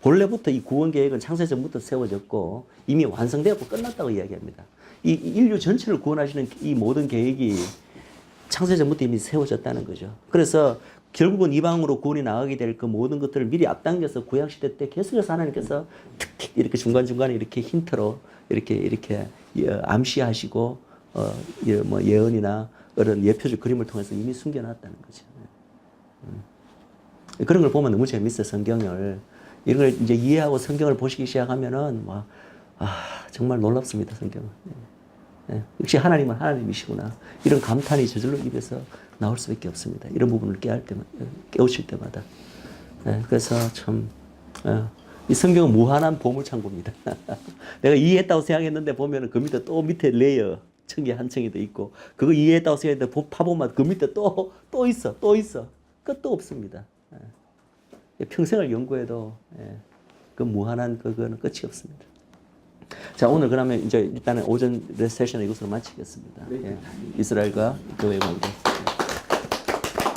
본래부터 이 구원 계획은 창세 전부터 세워졌고 이미 완성되었고 끝났다고 이야기합니다. 이 인류 전체를 구원하시는 이 모든 계획이 창세 전부터 이미 세워졌다는 거죠. 그래서 결국은 이방으로 구원이 나가게 될 그 모든 것들을 미리 앞당겨서 구약시대 때 계속해서 하나님께서 틱틱 이렇게 중간중간에 이렇게 힌트로 이렇게 암시하시고 뭐 예언이나 이런 예표적 그림을 통해서 이미 숨겨놨다는 거죠. 그런 걸 보면 너무 재밌어요. 성경을. 이런 걸 이제 이해하고 성경을 보시기 시작하면은 정말 놀랍습니다. 성경은. 예. 역시 하나님은 하나님이시구나. 이런 감탄이 저절로 입에서 나올 수밖에 없습니다. 이런 부분을 깨우칠 때마다. 예. 그래서 참 이 성경은 무한한 보물창고입니다. 내가 이해했다고 생각했는데 보면은 그 밑에 또 밑에 레이어 층이 한 층이 더 있고 그거 이해했다고 생각했는데 파보면 그 밑에 또 있어. 끝도 없습니다. 예. 평생을 연구해도 그 무한한 그거는 끝이 없습니다. 자, 오늘 그러면 이제 일단은 오전 세션을 이것으로 마치겠습니다. 예. 이스라엘과 교회 관계.